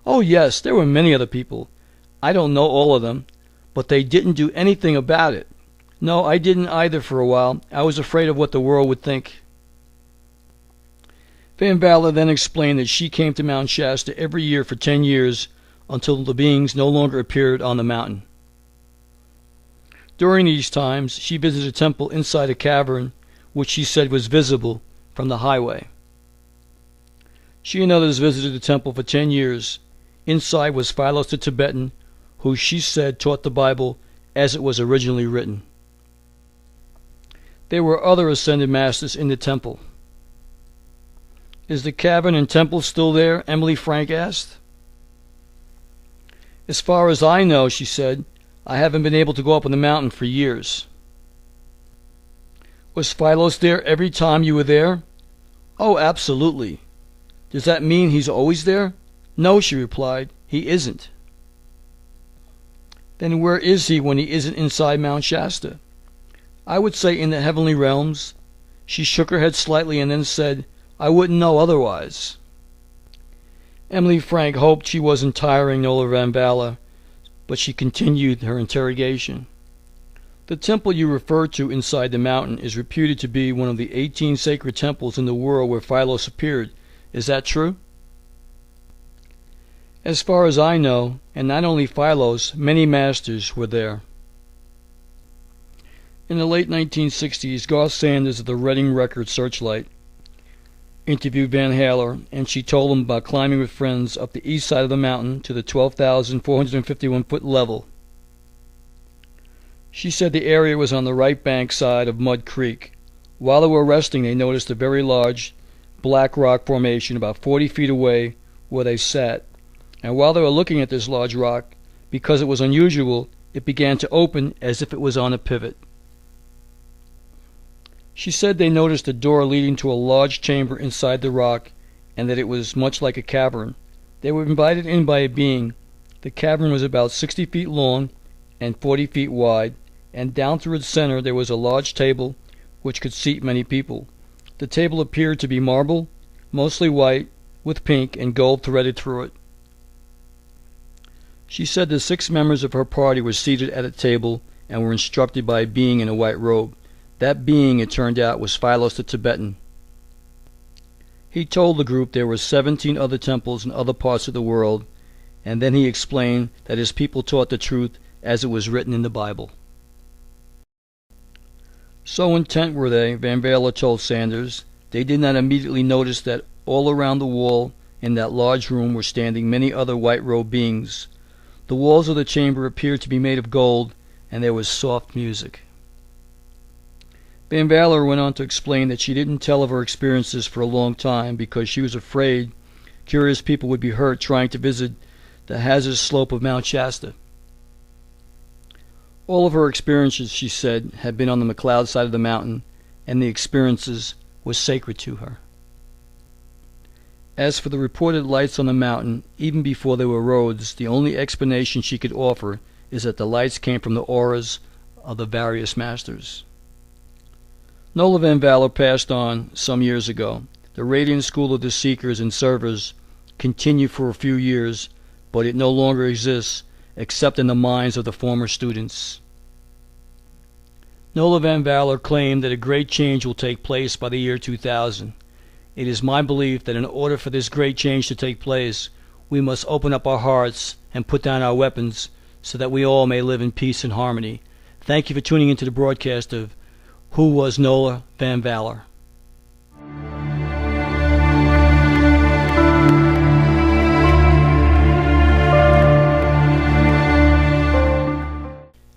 Oh, yes, there were many other people. I don't know all of them, but they didn't do anything about it. No, I didn't either for a while. I was afraid of what the world would think. Van Balla then explained that she came to Mount Shasta every year for 10 years until the beings no longer appeared on the mountain. During these times, she visited a temple inside a cavern, which she said was visible from the highway. She and others visited the temple for 10 years. Inside was Philos the Tibetan, who she said taught the Bible as it was originally written. There were other Ascended Masters in the temple. Is the cavern and temple still there? Emily Frank asked. As far as I know, she said, I haven't been able to go up on the mountain for years. Was Philos there every time you were there? Oh, absolutely. Does that mean he's always there? No, she replied, he isn't. Then where is he when he isn't inside Mount Shasta? I would say in the heavenly realms. She shook her head slightly and then said, I wouldn't know otherwise. Emily Frank hoped she wasn't tiring Nola Van Balla, but she continued her interrogation. The temple you refer to inside the mountain is reputed to be one of the 18 sacred temples in the world where Philos appeared. Is that true? As far as I know, and not only Philos, many masters were there. In the late 1960s, Garth Sanders of the Reading Record Searchlight interviewed Van Haler, and she told him about climbing with friends up the east side of the mountain to the 12,451-foot level. She said the area was on the right bank side of Mud Creek. While they were resting, they noticed a very large black rock formation about 40 feet away where they sat. And while they were looking at this large rock, because it was unusual, it began to open as if it was on a pivot. She said they noticed a door leading to a large chamber inside the rock and that it was much like a cavern. They were invited in by a being. The cavern was about 60 feet long and 40 feet wide, and down through its center there was a large table which could seat many people. The table appeared to be marble, mostly white, with pink and gold threaded through it. She said the 6 members of her party were seated at a table and were instructed by a being in a white robe. That being, it turned out, was Philos the Tibetan. He told the group there were 17 other temples in other parts of the world, and then he explained that his people taught the truth as it was written in the Bible. So intent were they, Van Balla told Sanders, they did not immediately notice that all around the wall in that large room were standing many other white-robed beings. The walls of the chamber appeared to be made of gold, and there was soft music. Van Balla went on to explain that she didn't tell of her experiences for a long time because she was afraid curious people would be hurt trying to visit the hazardous slope of Mount Shasta. All of her experiences, she said, had been on the McLeod side of the mountain, and the experiences were sacred to her. As for the reported lights on the mountain, even before there were roads, the only explanation she could offer is that the lights came from the auras of the various masters. Nola Van Balla passed on some years ago. The Radiant School of the Seekers and Servers continued for a few years, but it no longer exists except in the minds of the former students. Nola Van Valor claimed that a great change will take place by the year 2000. It is my belief that in order for this great change to take place, we must open up our hearts and put down our weapons so that we all may live in peace and harmony. Thank you for tuning into the broadcast of Who Was Nola Van Valor?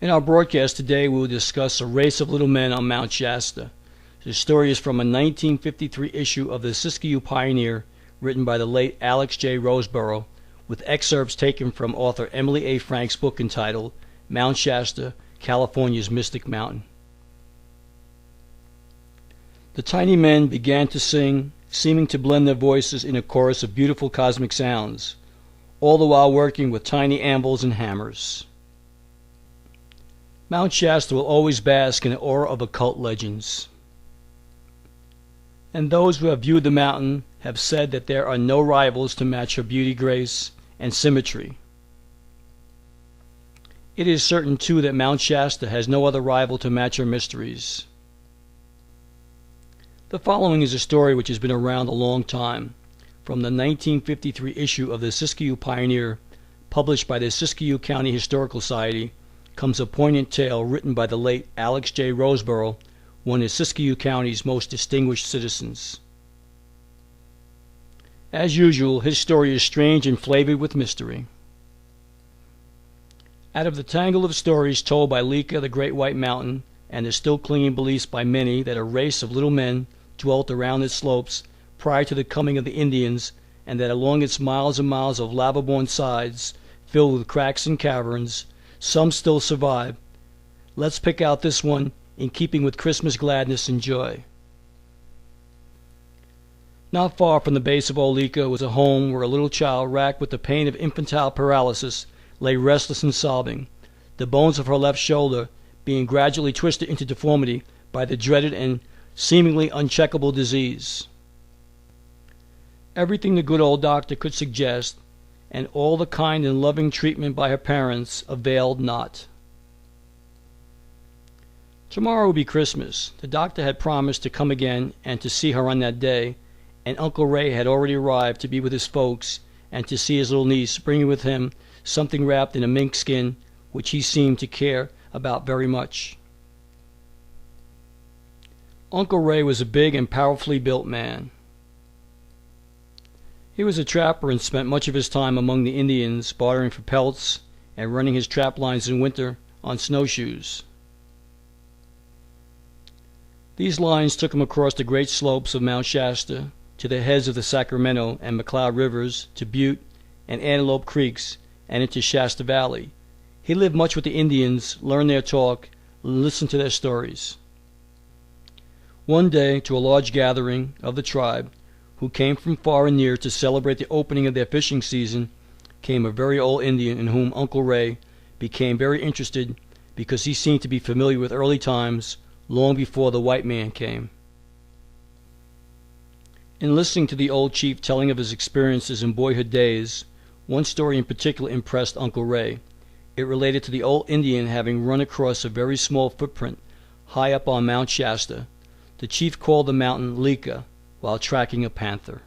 In our broadcast today, we will discuss a race of little men on Mount Shasta. The story is from a 1953 issue of the Siskiyou Pioneer, written by the late Alex J. Roseborough, with excerpts taken from author Emily A. Frank's book entitled Mount Shasta, California's Mystic Mountain. The tiny men began to sing, seeming to blend their voices in a chorus of beautiful cosmic sounds, all the while working with tiny anvils and hammers. Mount Shasta will always bask in an aura of occult legends, and those who have viewed the mountain have said that there are no rivals to match her beauty, grace, and symmetry. It is certain, too, that Mount Shasta has no other rival to match her mysteries. The following is a story which has been around a long time. From the 1953 issue of the Siskiyou Pioneer, published by the Siskiyou County Historical Society, comes a poignant tale written by the late Alex J. Roseborough, one of Siskiyou County's most distinguished citizens. As usual, his story is strange and flavored with mystery. Out of the tangle of stories told by Lika, the Great White Mountain, and the still clinging beliefs by many that a race of little men dwelt around its slopes prior to the coming of the Indians, and that along its miles and miles of lava-born sides, filled with cracks and caverns, some still survive, let's pick out this one in keeping with Christmas gladness and joy. Not far from the base of Olika was a home where a little child racked with the pain of infantile paralysis lay restless and sobbing, the bones of her left shoulder being gradually twisted into deformity by the dreaded and seemingly uncheckable disease. Everything the good old doctor could suggest, and all the kind and loving treatment by her parents, availed not. Tomorrow would be Christmas. The doctor had promised to come again and to see her on that day, and Uncle Ray had already arrived to be with his folks and to see his little niece, bringing with him something wrapped in a mink skin which he seemed to care about very much. Uncle Ray was a big and powerfully built man. He was a trapper and spent much of his time among the Indians, bartering for pelts and running his trap lines in winter on snowshoes. These lines took him across the great slopes of Mount Shasta, to the heads of the Sacramento and McCloud rivers, to Butte and Antelope creeks, and into Shasta Valley. He lived much with the Indians, learned their talk, listened to their stories. One day, to a large gathering of the tribe, who came from far and near to celebrate the opening of their fishing season, came a very old Indian in whom Uncle Ray became very interested because he seemed to be familiar with early times, long before the white man came. In listening to the old chief telling of his experiences in boyhood days, one story in particular impressed Uncle Ray. It related to the old Indian having run across a very small footprint high up on Mount Shasta. The chief called the mountain Lika while tracking a panther.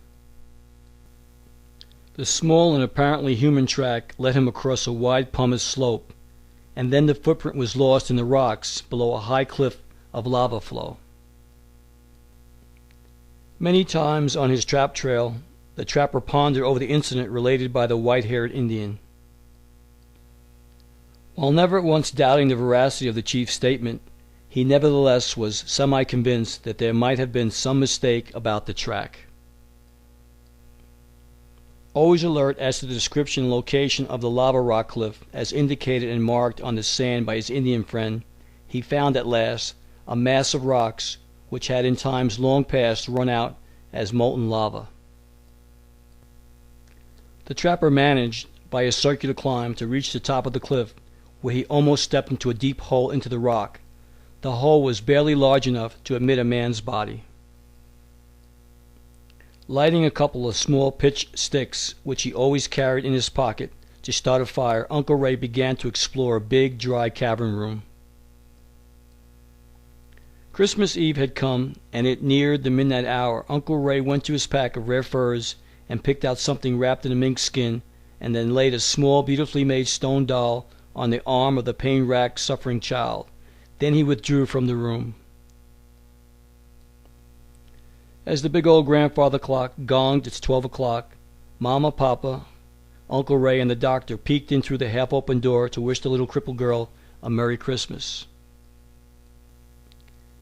The small and apparently human track led him across a wide pumice slope, and then the footprint was lost in the rocks below a high cliff of lava flow. Many times on his trap trail, the trapper pondered over the incident related by the white-haired Indian. While never at once doubting the veracity of the chief's statement, he nevertheless was semi-convinced that there might have been some mistake about the track. Always alert as to the description and location of the lava rock cliff, as indicated and marked on the sand by his Indian friend, he found at last a mass of rocks which had in times long past run out as molten lava. The trapper managed, by a circular climb, to reach the top of the cliff, where he almost stepped into a deep hole into the rock. The hole was barely large enough to admit a man's body. Lighting a couple of small pitch sticks, which he always carried in his pocket, to start a fire, Uncle Ray began to explore a big, dry cavern room. Christmas Eve had come, and it neared the midnight hour. Uncle Ray went to his pack of rare furs and picked out something wrapped in a mink skin, and then laid a small, beautifully made stone doll on the arm of the pain-racked, suffering child. Then he withdrew from the room. As the big old grandfather clock gonged its 12 o'clock, Mama, Papa, Uncle Ray, and the doctor peeked in through the half-open door to wish the little crippled girl a Merry Christmas.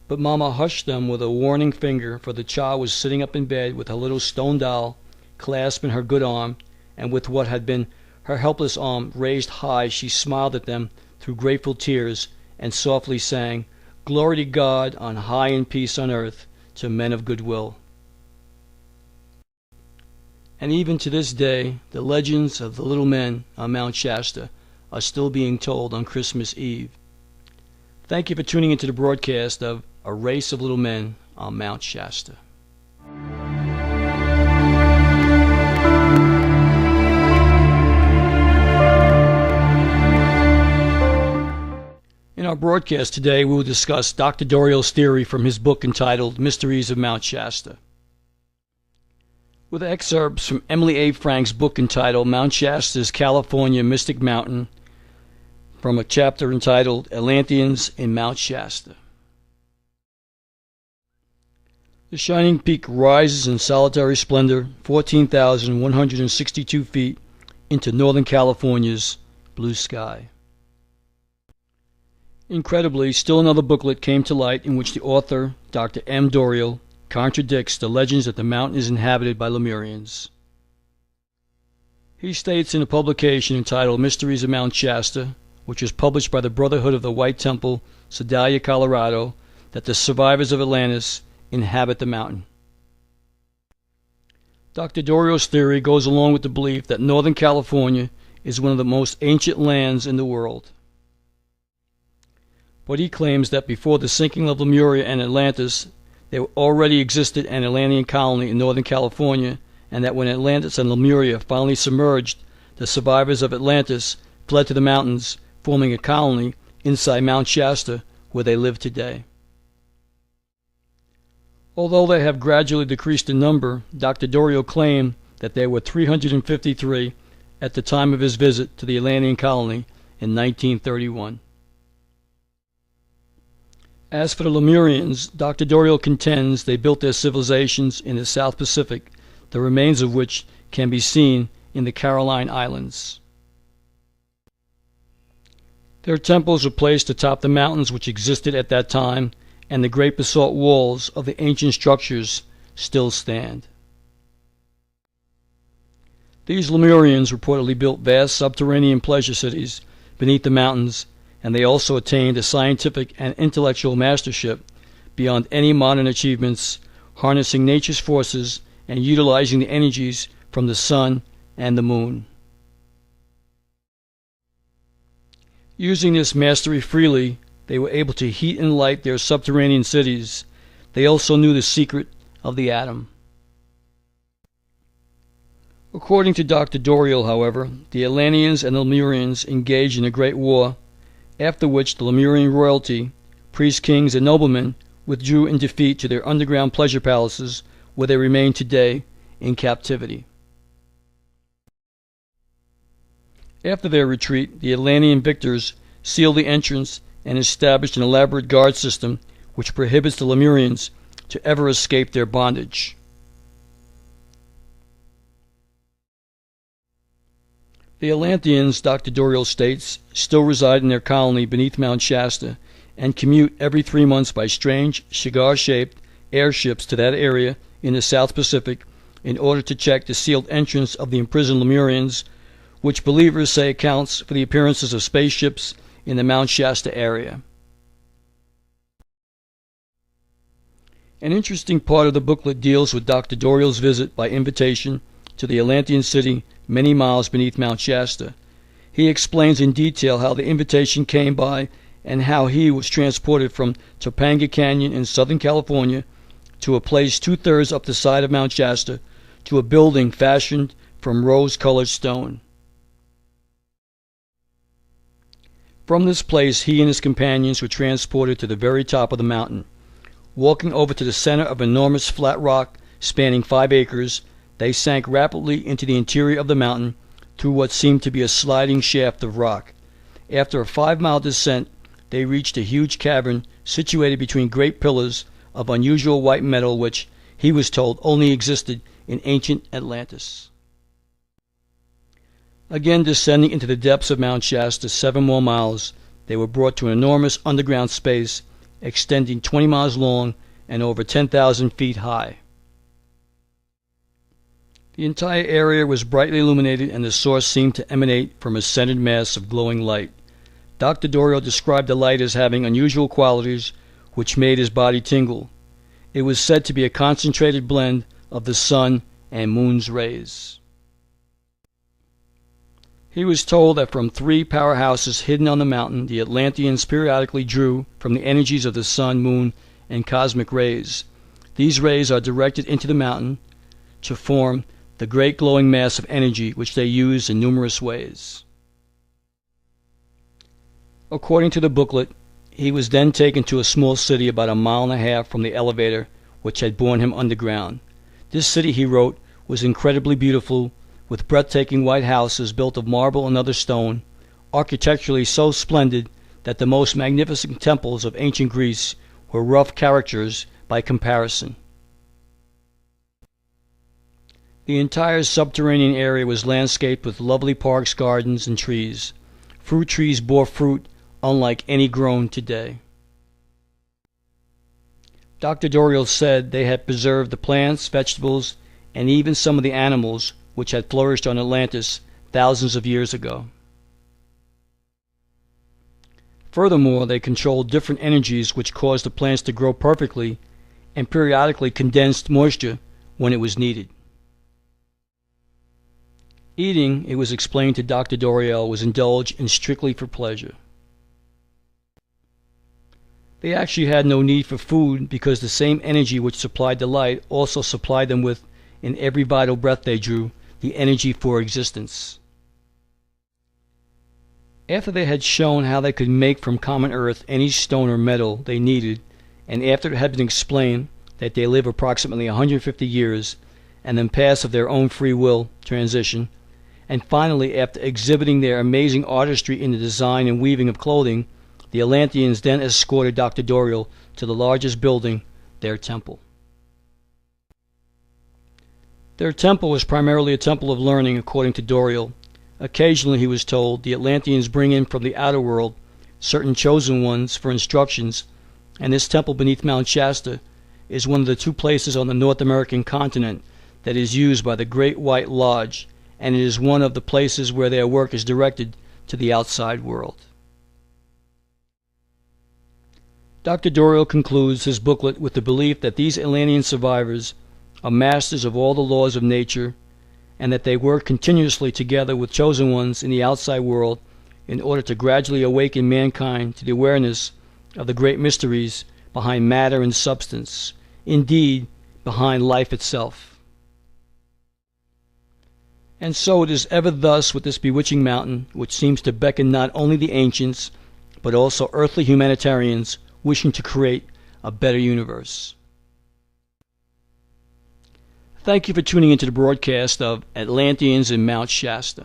But Mama hushed them with a warning finger, for the child was sitting up in bed with her little stone doll clasped in her good arm, and with what had been her helpless arm raised high, she smiled at them through grateful tears and softly sang, "Glory to God on high and peace on earth to men of good will." And even to this day, the legends of the little men on Mount Shasta are still being told on Christmas Eve. Thank you for tuning into the broadcast of A Race of Little Men on Mount Shasta. In our broadcast today, we will discuss Dr. Doriel's theory from his book entitled Mysteries of Mount Shasta. With excerpts from Emily A. Frank's book entitled Mount Shasta's California Mystic Mountain, from a chapter entitled Atlanteans in Mount Shasta. The shining peak rises in solitary splendor, 14,162 feet, into Northern California's blue sky. Incredibly, still another booklet came to light in which the author, Dr. M. Doriel, contradicts the legends that the mountain is inhabited by Lemurians. He states in a publication entitled Mysteries of Mount Shasta, which was published by the Brotherhood of the White Temple, Sedalia, Colorado, that the survivors of Atlantis inhabit the mountain. Dr. Doriel's theory goes along with the belief that Northern California is one of the most ancient lands in the world. But he claims that before the sinking of Lemuria and Atlantis, there already existed an Atlantean colony in Northern California, and that when Atlantis and Lemuria finally submerged, the survivors of Atlantis fled to the mountains, forming a colony inside Mount Shasta, where they live today. Although they have gradually decreased in number, Dr. Doriel claimed that there were 353 at the time of his visit to the Atlantean colony in 1931. As for the Lemurians, Dr. Doriel contends they built their civilizations in the South Pacific, the remains of which can be seen in the Caroline Islands. Their temples were placed atop the mountains which existed at that time, and the great basalt walls of the ancient structures still stand. These Lemurians reportedly built vast subterranean pleasure cities beneath the mountains, and they also attained a scientific and intellectual mastership beyond any modern achievements, harnessing nature's forces and utilizing the energies from the sun and the moon. Using this mastery freely, they were able to heat and light their subterranean cities. They also knew the secret of the atom. According to Dr. Doriel, however, the Atlanteans and Lemurians engaged in a great war, after which the Lemurian royalty, priests, kings, and noblemen withdrew in defeat to their underground pleasure palaces, where they remain today in captivity. After their retreat, the Atlantean victors sealed the entrance and established an elaborate guard system which prohibits the Lemurians to ever escape their bondage. The Atlanteans, Dr. Doriel states, still reside in their colony beneath Mount Shasta and commute every 3 months by strange, cigar-shaped airships to that area in the South Pacific in order to check the sealed entrance of the imprisoned Lemurians, which believers say accounts for the appearances of spaceships in the Mount Shasta area. An interesting part of the booklet deals with Dr. Doriel's visit by invitation to the Atlantean city many miles beneath Mount Shasta. He explains in detail how the invitation came by and how he was transported from Topanga Canyon in Southern California to a place 2/3 up the side of Mount Shasta, to a building fashioned from rose-colored stone. From this place he and his companions were transported to the very top of the mountain. Walking over to the center of an enormous flat rock spanning 5 acres, they sank rapidly into the interior of the mountain through what seemed to be a sliding shaft of rock. After a 5-mile descent, they reached a huge cavern situated between great pillars of unusual white metal which, he was told, only existed in ancient Atlantis. Again descending into the depths of Mount Shasta 7 more miles, they were brought to an enormous underground space extending 20 miles long and over 10,000 feet high. The entire area was brightly illuminated, and the source seemed to emanate from a centered mass of glowing light. Dr. Doriel described the light as having unusual qualities which made his body tingle. It was said to be a concentrated blend of the sun and moon's rays. He was told that from 3 powerhouses hidden on the mountain, the Atlanteans periodically drew from the energies of the sun, moon, and cosmic rays. These rays are directed into the mountain to form the great glowing mass of energy which they use in numerous ways. According to the booklet, he was then taken to a small city about 1.5 miles from the elevator which had borne him underground. This city, he wrote, was incredibly beautiful, with breathtaking white houses built of marble and other stone, architecturally so splendid that the most magnificent temples of ancient Greece were rough caricatures by comparison. The entire subterranean area was landscaped with lovely parks, gardens, and trees. Fruit trees bore fruit unlike any grown today. Dr. Doriel said they had preserved the plants, vegetables, and even some of the animals which had flourished on Atlantis thousands of years ago. Furthermore, they controlled different energies which caused the plants to grow perfectly and periodically condensed moisture when it was needed. Eating, it was explained to Dr. Doriel, was indulged in strictly for pleasure. They actually had no need for food because the same energy which supplied the light also supplied them with, in every vital breath they drew, the energy for existence. After they had shown how they could make from common earth any stone or metal they needed, and after it had been explained that they live approximately 150 years and then pass of their own free will transition, and finally after exhibiting their amazing artistry in the design and weaving of clothing, the Atlanteans then escorted Dr. Doriel to the largest building, their temple. Their temple was primarily a temple of learning, according to Doriel. Occasionally, he was told, the Atlanteans bring in from the outer world certain chosen ones for instructions, and this temple beneath Mount Shasta is one of the 2 places on the North American continent that is used by the Great White Lodge, and it is one of the places where their work is directed to the outside world. Dr. Doriel concludes his booklet with the belief that these Atlantean survivors are masters of all the laws of nature, and that they work continuously together with chosen ones in the outside world in order to gradually awaken mankind to the awareness of the great mysteries behind matter and substance, indeed, behind life itself. And so it is ever thus with this bewitching mountain, which seems to beckon not only the ancients, but also earthly humanitarians wishing to create a better universe. Thank you for tuning into the broadcast of Atlanteans in Mount Shasta.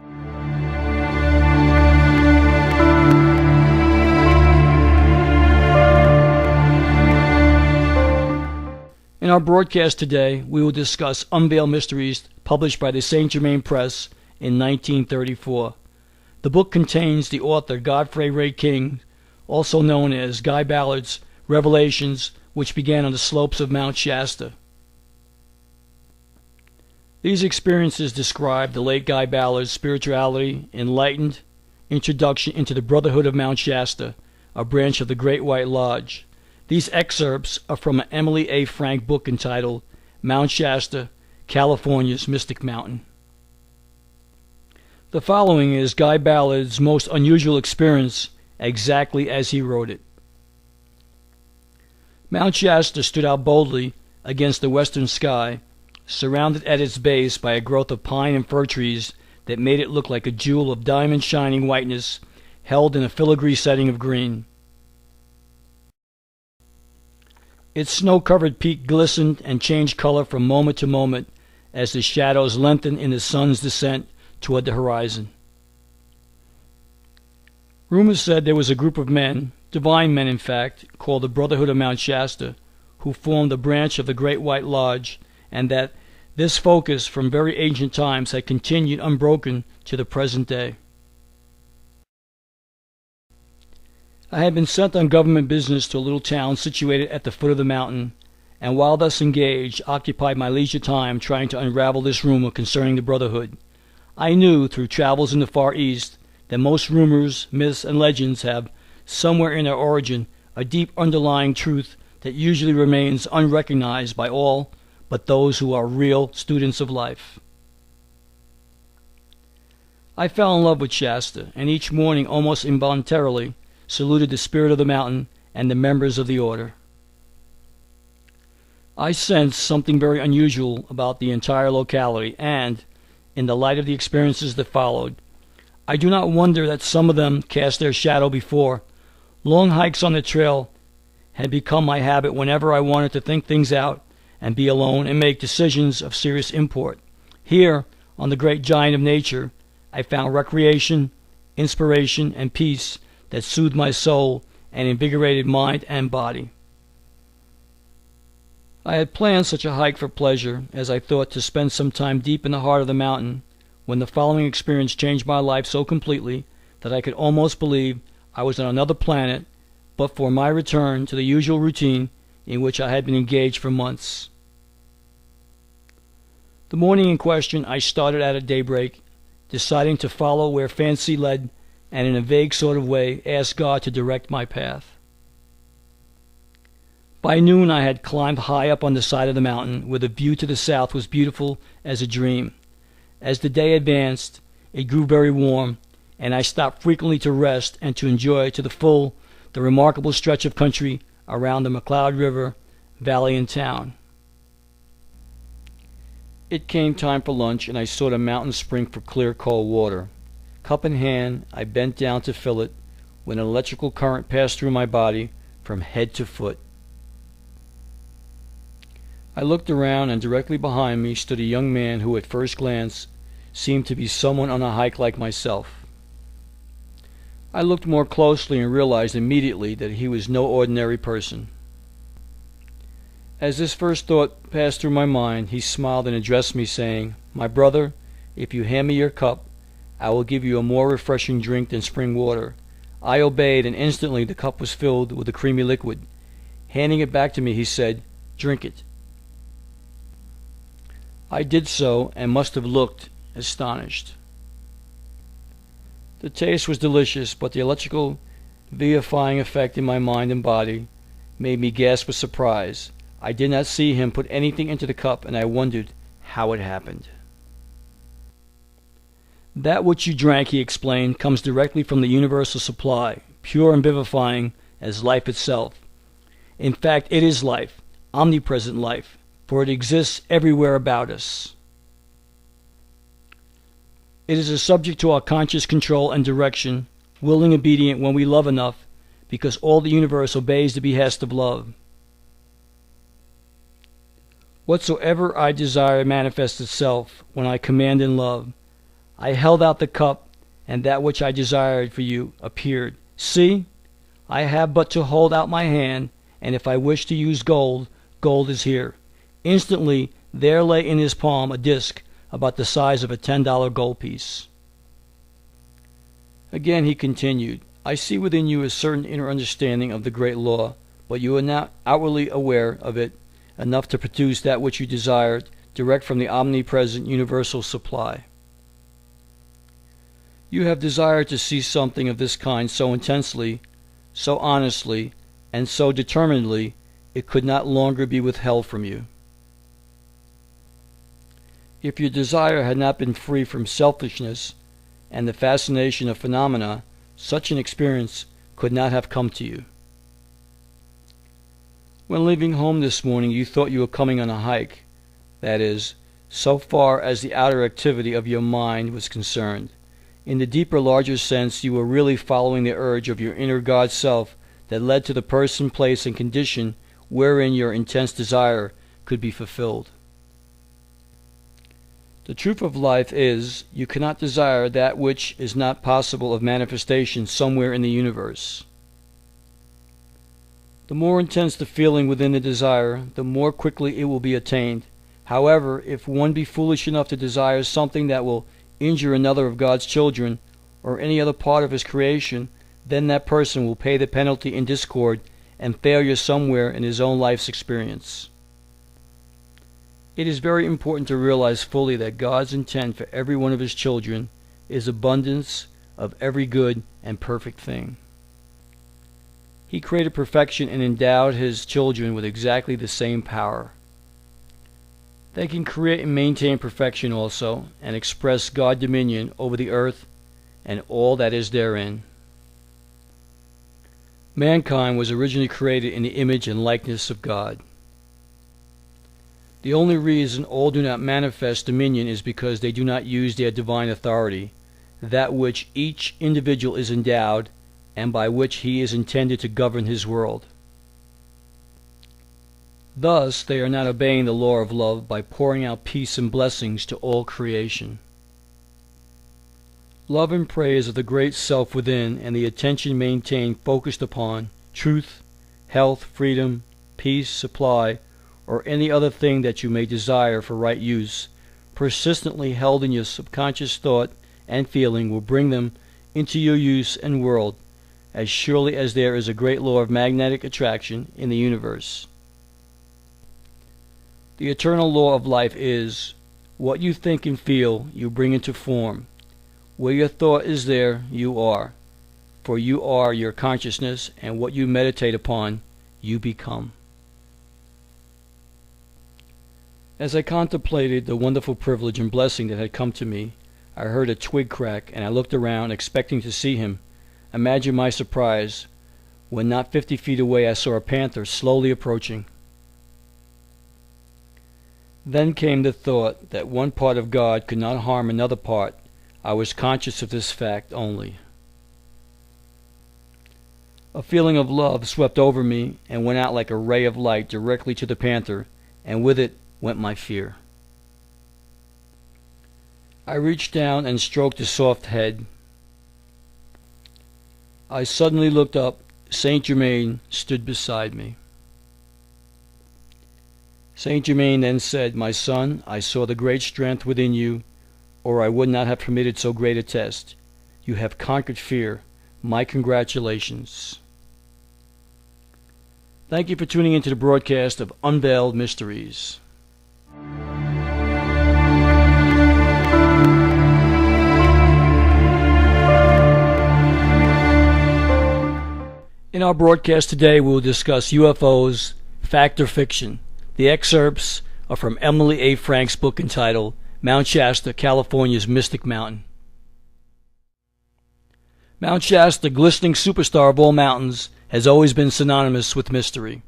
In our broadcast today, we will discuss Unveiled Mysteries, published by the Saint Germain Press in 1934. The book contains the author Godfrey Ray King, also known as Guy Ballard's Revelations, which began on the slopes of Mount Shasta. These experiences describe the late Guy Ballard's spirituality, enlightened introduction into the Brotherhood of Mount Shasta, a branch of the Great White Lodge. These excerpts are from an Emily A. Frank book entitled Mount Shasta, California's Mystic Mountain. The following is Guy Ballard's most unusual experience, exactly as he wrote it. Mount Shasta stood out boldly against the western sky, surrounded at its base by a growth of pine and fir trees that made it look like a jewel of diamond-shining whiteness held in a filigree setting of green. Its snow-covered peak glistened and changed color from moment to moment as the shadows lengthened in the sun's descent toward the horizon. Rumor said there was a group of men, divine men in fact, called the Brotherhood of Mount Shasta, who formed a branch of the Great White Lodge, and that this focus from very ancient times had continued unbroken to the present day. I had been sent on government business to a little town situated at the foot of the mountain, and while thus engaged, occupied my leisure time trying to unravel this rumor concerning the Brotherhood. I knew, through travels in the Far East, that most rumors, myths, and legends have, somewhere in their origin, a deep underlying truth that usually remains unrecognized by all but those who are real students of life. I fell in love with Shasta, and each morning, almost involuntarily, saluted the spirit of the mountain and the members of the order. I sensed something very unusual about the entire locality, and, in the light of the experiences that followed, I do not wonder that some of them cast their shadow before. Long hikes on the trail had become my habit whenever I wanted to think things out and be alone and make decisions of serious import. Here, on the great giant of nature, I found recreation, inspiration, and peace that soothed my soul and invigorated mind and body. I had planned such a hike for pleasure, as I thought, to spend some time deep in the heart of the mountain, when the following experience changed my life so completely that I could almost believe I was on another planet but for my return to the usual routine in which I had been engaged for months. The morning in question I started out at daybreak, deciding to follow where fancy led, and in a vague sort of way asked God to direct my path. By noon I had climbed high up on the side of the mountain, where the view to the south was beautiful as a dream. As the day advanced, it grew very warm, and I stopped frequently to rest and to enjoy to the full the remarkable stretch of country around the McCloud River, valley, and town. It came time for lunch, and I sought a mountain spring for clear, cold water. Cup in hand, I bent down to fill it, when an electrical current passed through my body from head to foot. I looked around, and directly behind me stood a young man who at first glance seemed to be someone on a hike like myself. I looked more closely and realized immediately that he was no ordinary person. As this first thought passed through my mind, he smiled and addressed me, saying, "My brother, if you hand me your cup, I will give you a more refreshing drink than spring water." I obeyed, and instantly the cup was filled with a creamy liquid. Handing it back to me, he said, "Drink it." I did so, and must have looked astonished. The taste was delicious, but the electrical vivifying effect in my mind and body made me gasp with surprise. I did not see him put anything into the cup, and I wondered how it happened. "That which you drank," he explained, "comes directly from the universal supply, pure and vivifying as life itself. In fact, it is life, omnipresent life, for it exists everywhere about us. It is a subject to our conscious control and direction, willing obedient when we love enough, because all the universe obeys the behest of love. Whatsoever I desire manifests itself when I command in love. I held out the cup, and that which I desired for you appeared. See, I have but to hold out my hand, and if I wish to use gold, gold is here." Instantly there lay in his palm a disc about the size of a $10 gold piece. Again he continued, "I see within you a certain inner understanding of the great law, but you are not outwardly aware of it enough to produce that which you desired direct from the omnipresent universal supply. You have desired to see something of this kind so intensely, so honestly, and so determinedly, it could not longer be withheld from you. If your desire had not been free from selfishness and the fascination of phenomena, such an experience could not have come to you. When leaving home this morning, you thought you were coming on a hike. That is, so far as the outer activity of your mind was concerned. In the deeper, larger sense, you were really following the urge of your inner God self that led to the person, place, and condition wherein your intense desire could be fulfilled. The truth of life is, you cannot desire that which is not possible of manifestation somewhere in the universe. The more intense the feeling within the desire, the more quickly it will be attained. However, if one be foolish enough to desire something that will injure another of God's children, or any other part of His creation, then that person will pay the penalty in discord and failure somewhere in his own life's experience. It is very important to realize fully that God's intent for every one of His children is abundance of every good and perfect thing. He created perfection and endowed His children with exactly the same power. They can create and maintain perfection also, and express God's dominion over the earth and all that is therein. Mankind was originally created in the image and likeness of God. The only reason all do not manifest dominion is because they do not use their divine authority, that which each individual is endowed, and by which he is intended to govern his world. Thus, they are not obeying the law of love by pouring out peace and blessings to all creation. Love and praise of the great self within, and the attention maintained focused upon truth, health, freedom, peace, supply, or any other thing that you may desire for right use, persistently held in your subconscious thought and feeling, will bring them into your use and world, as surely as there is a great law of magnetic attraction in the universe. The eternal law of life is, what you think and feel, you bring into form. Where your thought is, there you are. For you are your consciousness, and what you meditate upon, you become. As I contemplated the wonderful privilege and blessing that had come to me, I heard a twig crack, and I looked around, expecting to see him. Imagine my surprise when not 50 feet away I saw a panther slowly approaching. Then came the thought that one part of God could not harm another part. I was conscious of this fact only. A feeling of love swept over me and went out like a ray of light directly to the panther, and with it went my fear. I reached down and stroked his soft head. I suddenly looked up. Saint Germain stood beside me. Saint Germain then said, "My son, I saw the great strength within you, or I would not have permitted so great a test. You have conquered fear. My congratulations." Thank you for tuning into the broadcast of Unveiled Mysteries. In our broadcast today, we will discuss UFOs, fact or fiction. The excerpts are from Emily A. Frank's book entitled Mount Shasta, California's Mystic Mountain. Mount Shasta, glistening superstar of all mountains, has always been synonymous with mystery.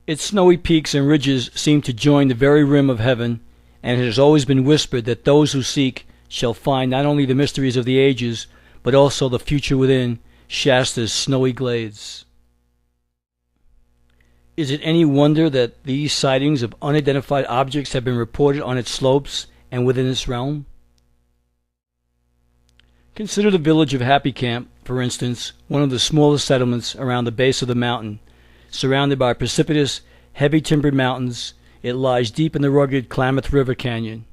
Its snowy peaks and ridges seem to join the very rim of heaven, and it has always been whispered that those who seek shall find not only the mysteries of the ages, but also the future within Shasta's snowy glades. Is it any wonder that these sightings of unidentified objects have been reported on its slopes and within its realm? Consider the village of Happy Camp, for instance, one of the smallest settlements around the base of the mountain. Surrounded by precipitous, heavy-timbered mountains, it lies deep in the rugged Klamath River Canyon.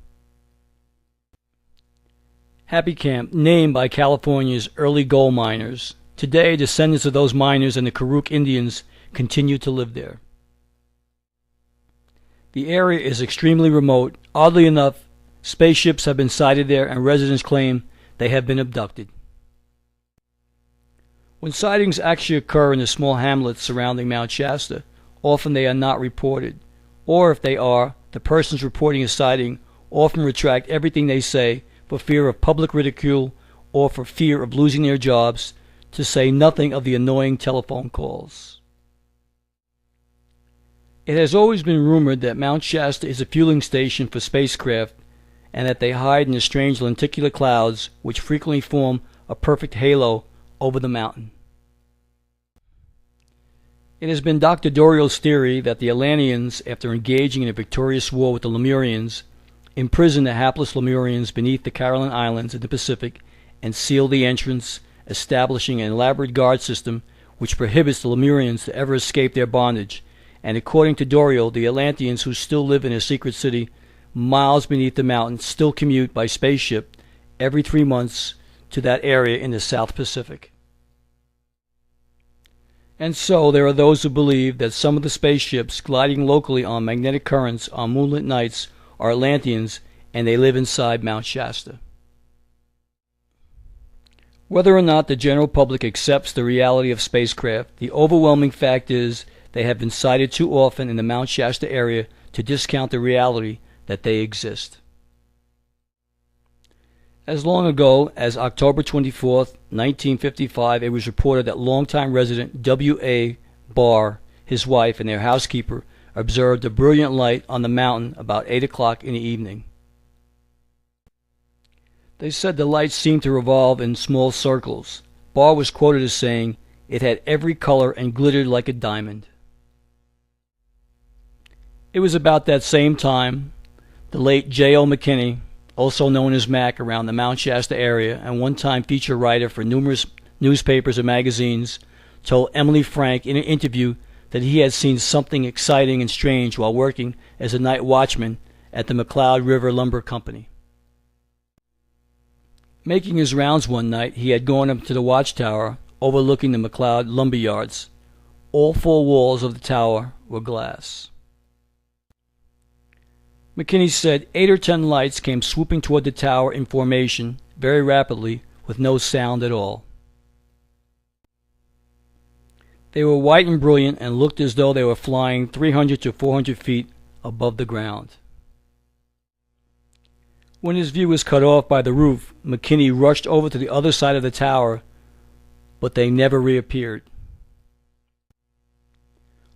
Happy Camp, named by California's early gold miners. Today, descendants of those miners and the Karuk Indians continue to live there. The area is extremely remote. Oddly enough, spaceships have been sighted there, and residents claim they have been abducted. When sightings actually occur in the small hamlets surrounding Mount Shasta, often they are not reported. Or if they are, the persons reporting a sighting often retract everything they say for fear of public ridicule or for fear of losing their jobs, to say nothing of the annoying telephone calls. It has always been rumored that Mount Shasta is a fueling station for spacecraft and that they hide in the strange lenticular clouds which frequently form a perfect halo over the mountain. It has been Dr. Doriel's theory that the Atlanteans, after engaging in a victorious war with the Lemurians, imprisoned the hapless Lemurians beneath the Caroline Islands in the Pacific and sealed the entrance, establishing an elaborate guard system which prohibits the Lemurians to ever escape their bondage. And according to Doriel, the Atlanteans who still live in a secret city miles beneath the mountain still commute by spaceship every 3 months to that area in the South Pacific. And so there are those who believe that some of the spaceships gliding locally on magnetic currents on moonlit nights are Atlanteans, and they live inside Mount Shasta. Whether or not the general public accepts the reality of spacecraft, the overwhelming fact is they have been sighted too often in the Mount Shasta area to discount the reality that they exist. As long ago as October 24, 1955, it was reported that longtime resident W.A. Barr, his wife, and their housekeeper observed a brilliant light on the mountain about 8 o'clock in the evening. They said the light seemed to revolve in small circles. Barr was quoted as saying, "It had every color and glittered like a diamond." It was about that same time the late J.O. McKinney, also known as Mac around the Mount Shasta area and one-time feature writer for numerous newspapers and magazines, told Emily Frank in an interview that he had seen something exciting and strange while working as a night watchman at the McCloud River Lumber Company. Making his rounds one night, he had gone up to the watchtower overlooking the McCloud lumber yards. All 4 walls of the tower were glass. McKinney said 8 or 10 lights came swooping toward the tower in formation very rapidly with no sound at all. They were white and brilliant and looked as though they were flying 300 to 400 feet above the ground. When his view was cut off by the roof, McKinney rushed over to the other side of the tower, but they never reappeared.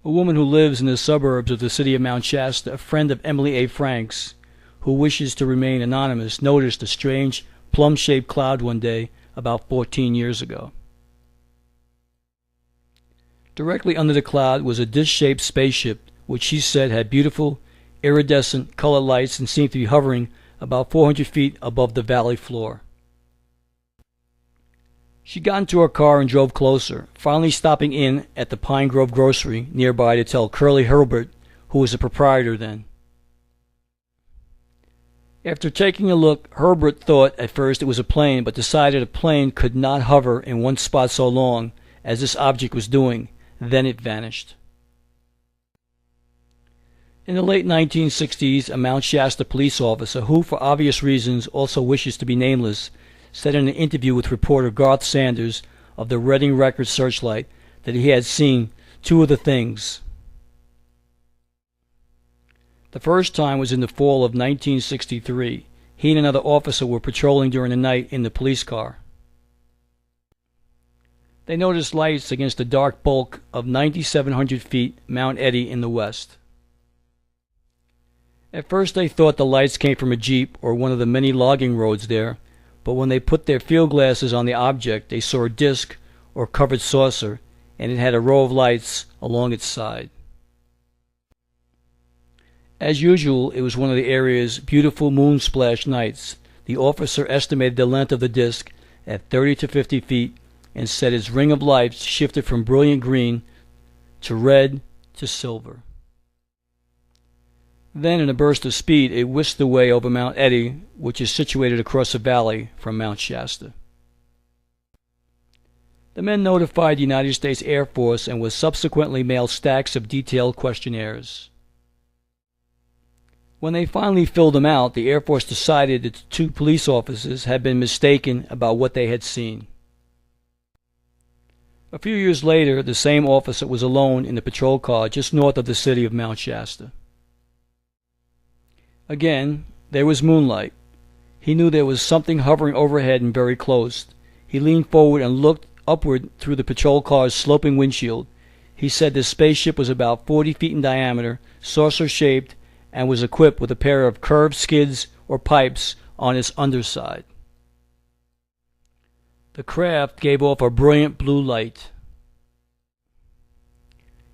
A woman who lives in the suburbs of the city of Mount Shasta, a friend of Emily A. Frank's, who wishes to remain anonymous, noticed a strange plum-shaped cloud one day about 14 years ago. Directly under the cloud was a dish-shaped spaceship, which she said had beautiful, iridescent colored lights and seemed to be hovering about 400 feet above the valley floor. She got into her car and drove closer, finally stopping in at the Pine Grove Grocery nearby to tell Curly Herbert, who was the proprietor then. After taking a look, Herbert thought at first it was a plane, but decided a plane could not hover in one spot so long as this object was doing. Then it vanished. In the late 1960s, a Mount Shasta police officer, who for obvious reasons also wishes to be nameless, said in an interview with reporter Garth Sanders of the Reading Record Searchlight that he had seen 2 of the things. The first time was in the fall of 1963. He and another officer were patrolling during the night in the police car. They noticed lights against the dark bulk of 9,700 feet Mount Eddy in the west. At first they thought the lights came from a jeep or one of the many logging roads there, but when they put their field glasses on the object, they saw a disc or covered saucer, and it had a row of lights along its side. As usual, it was one of the area's beautiful moon-splashed nights. The officer estimated the length of the disc at 30 to 50 feet and said its ring of lights shifted from brilliant green to red to silver. Then, in a burst of speed, it whisked away over Mount Eddy, which is situated across a valley from Mount Shasta. The men notified the United States Air Force and was subsequently mailed stacks of detailed questionnaires. When they finally filled them out, the Air Force decided that the 2 police officers had been mistaken about what they had seen. A few years later, the same officer was alone in the patrol car just north of the city of Mount Shasta. Again, there was moonlight. He knew there was something hovering overhead and very close. He leaned forward and looked upward through the patrol car's sloping windshield. He said the spaceship was about 40 feet in diameter, saucer-shaped, and was equipped with a pair of curved skids or pipes on its underside. The craft gave off a brilliant blue light.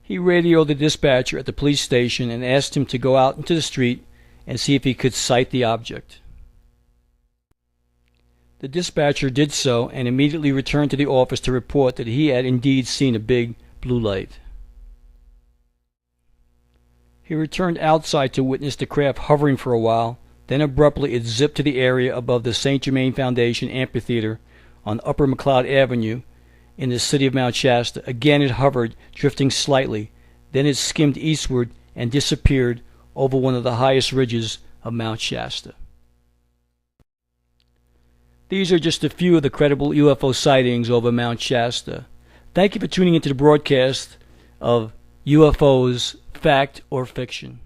He radioed the dispatcher at the police station and asked him to go out into the street and see if he could sight the object. The dispatcher did so and immediately returned to the office to report that he had indeed seen a big blue light. He returned outside to witness the craft hovering for a while, then abruptly it zipped to the area above the St. Germain Foundation Amphitheater on Upper McLeod Avenue in the city of Mount Shasta. Again it hovered, drifting slightly. Then it skimmed eastward and disappeared over one of the highest ridges of Mount Shasta. These are just a few of the credible UFO sightings over Mount Shasta. Thank you for tuning into the broadcast of UFOs, Fact or Fiction.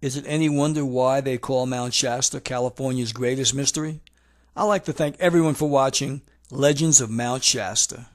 Is it any wonder why they call Mount Shasta California's greatest mystery? I'd like to thank everyone for watching Legends of Mount Shasta.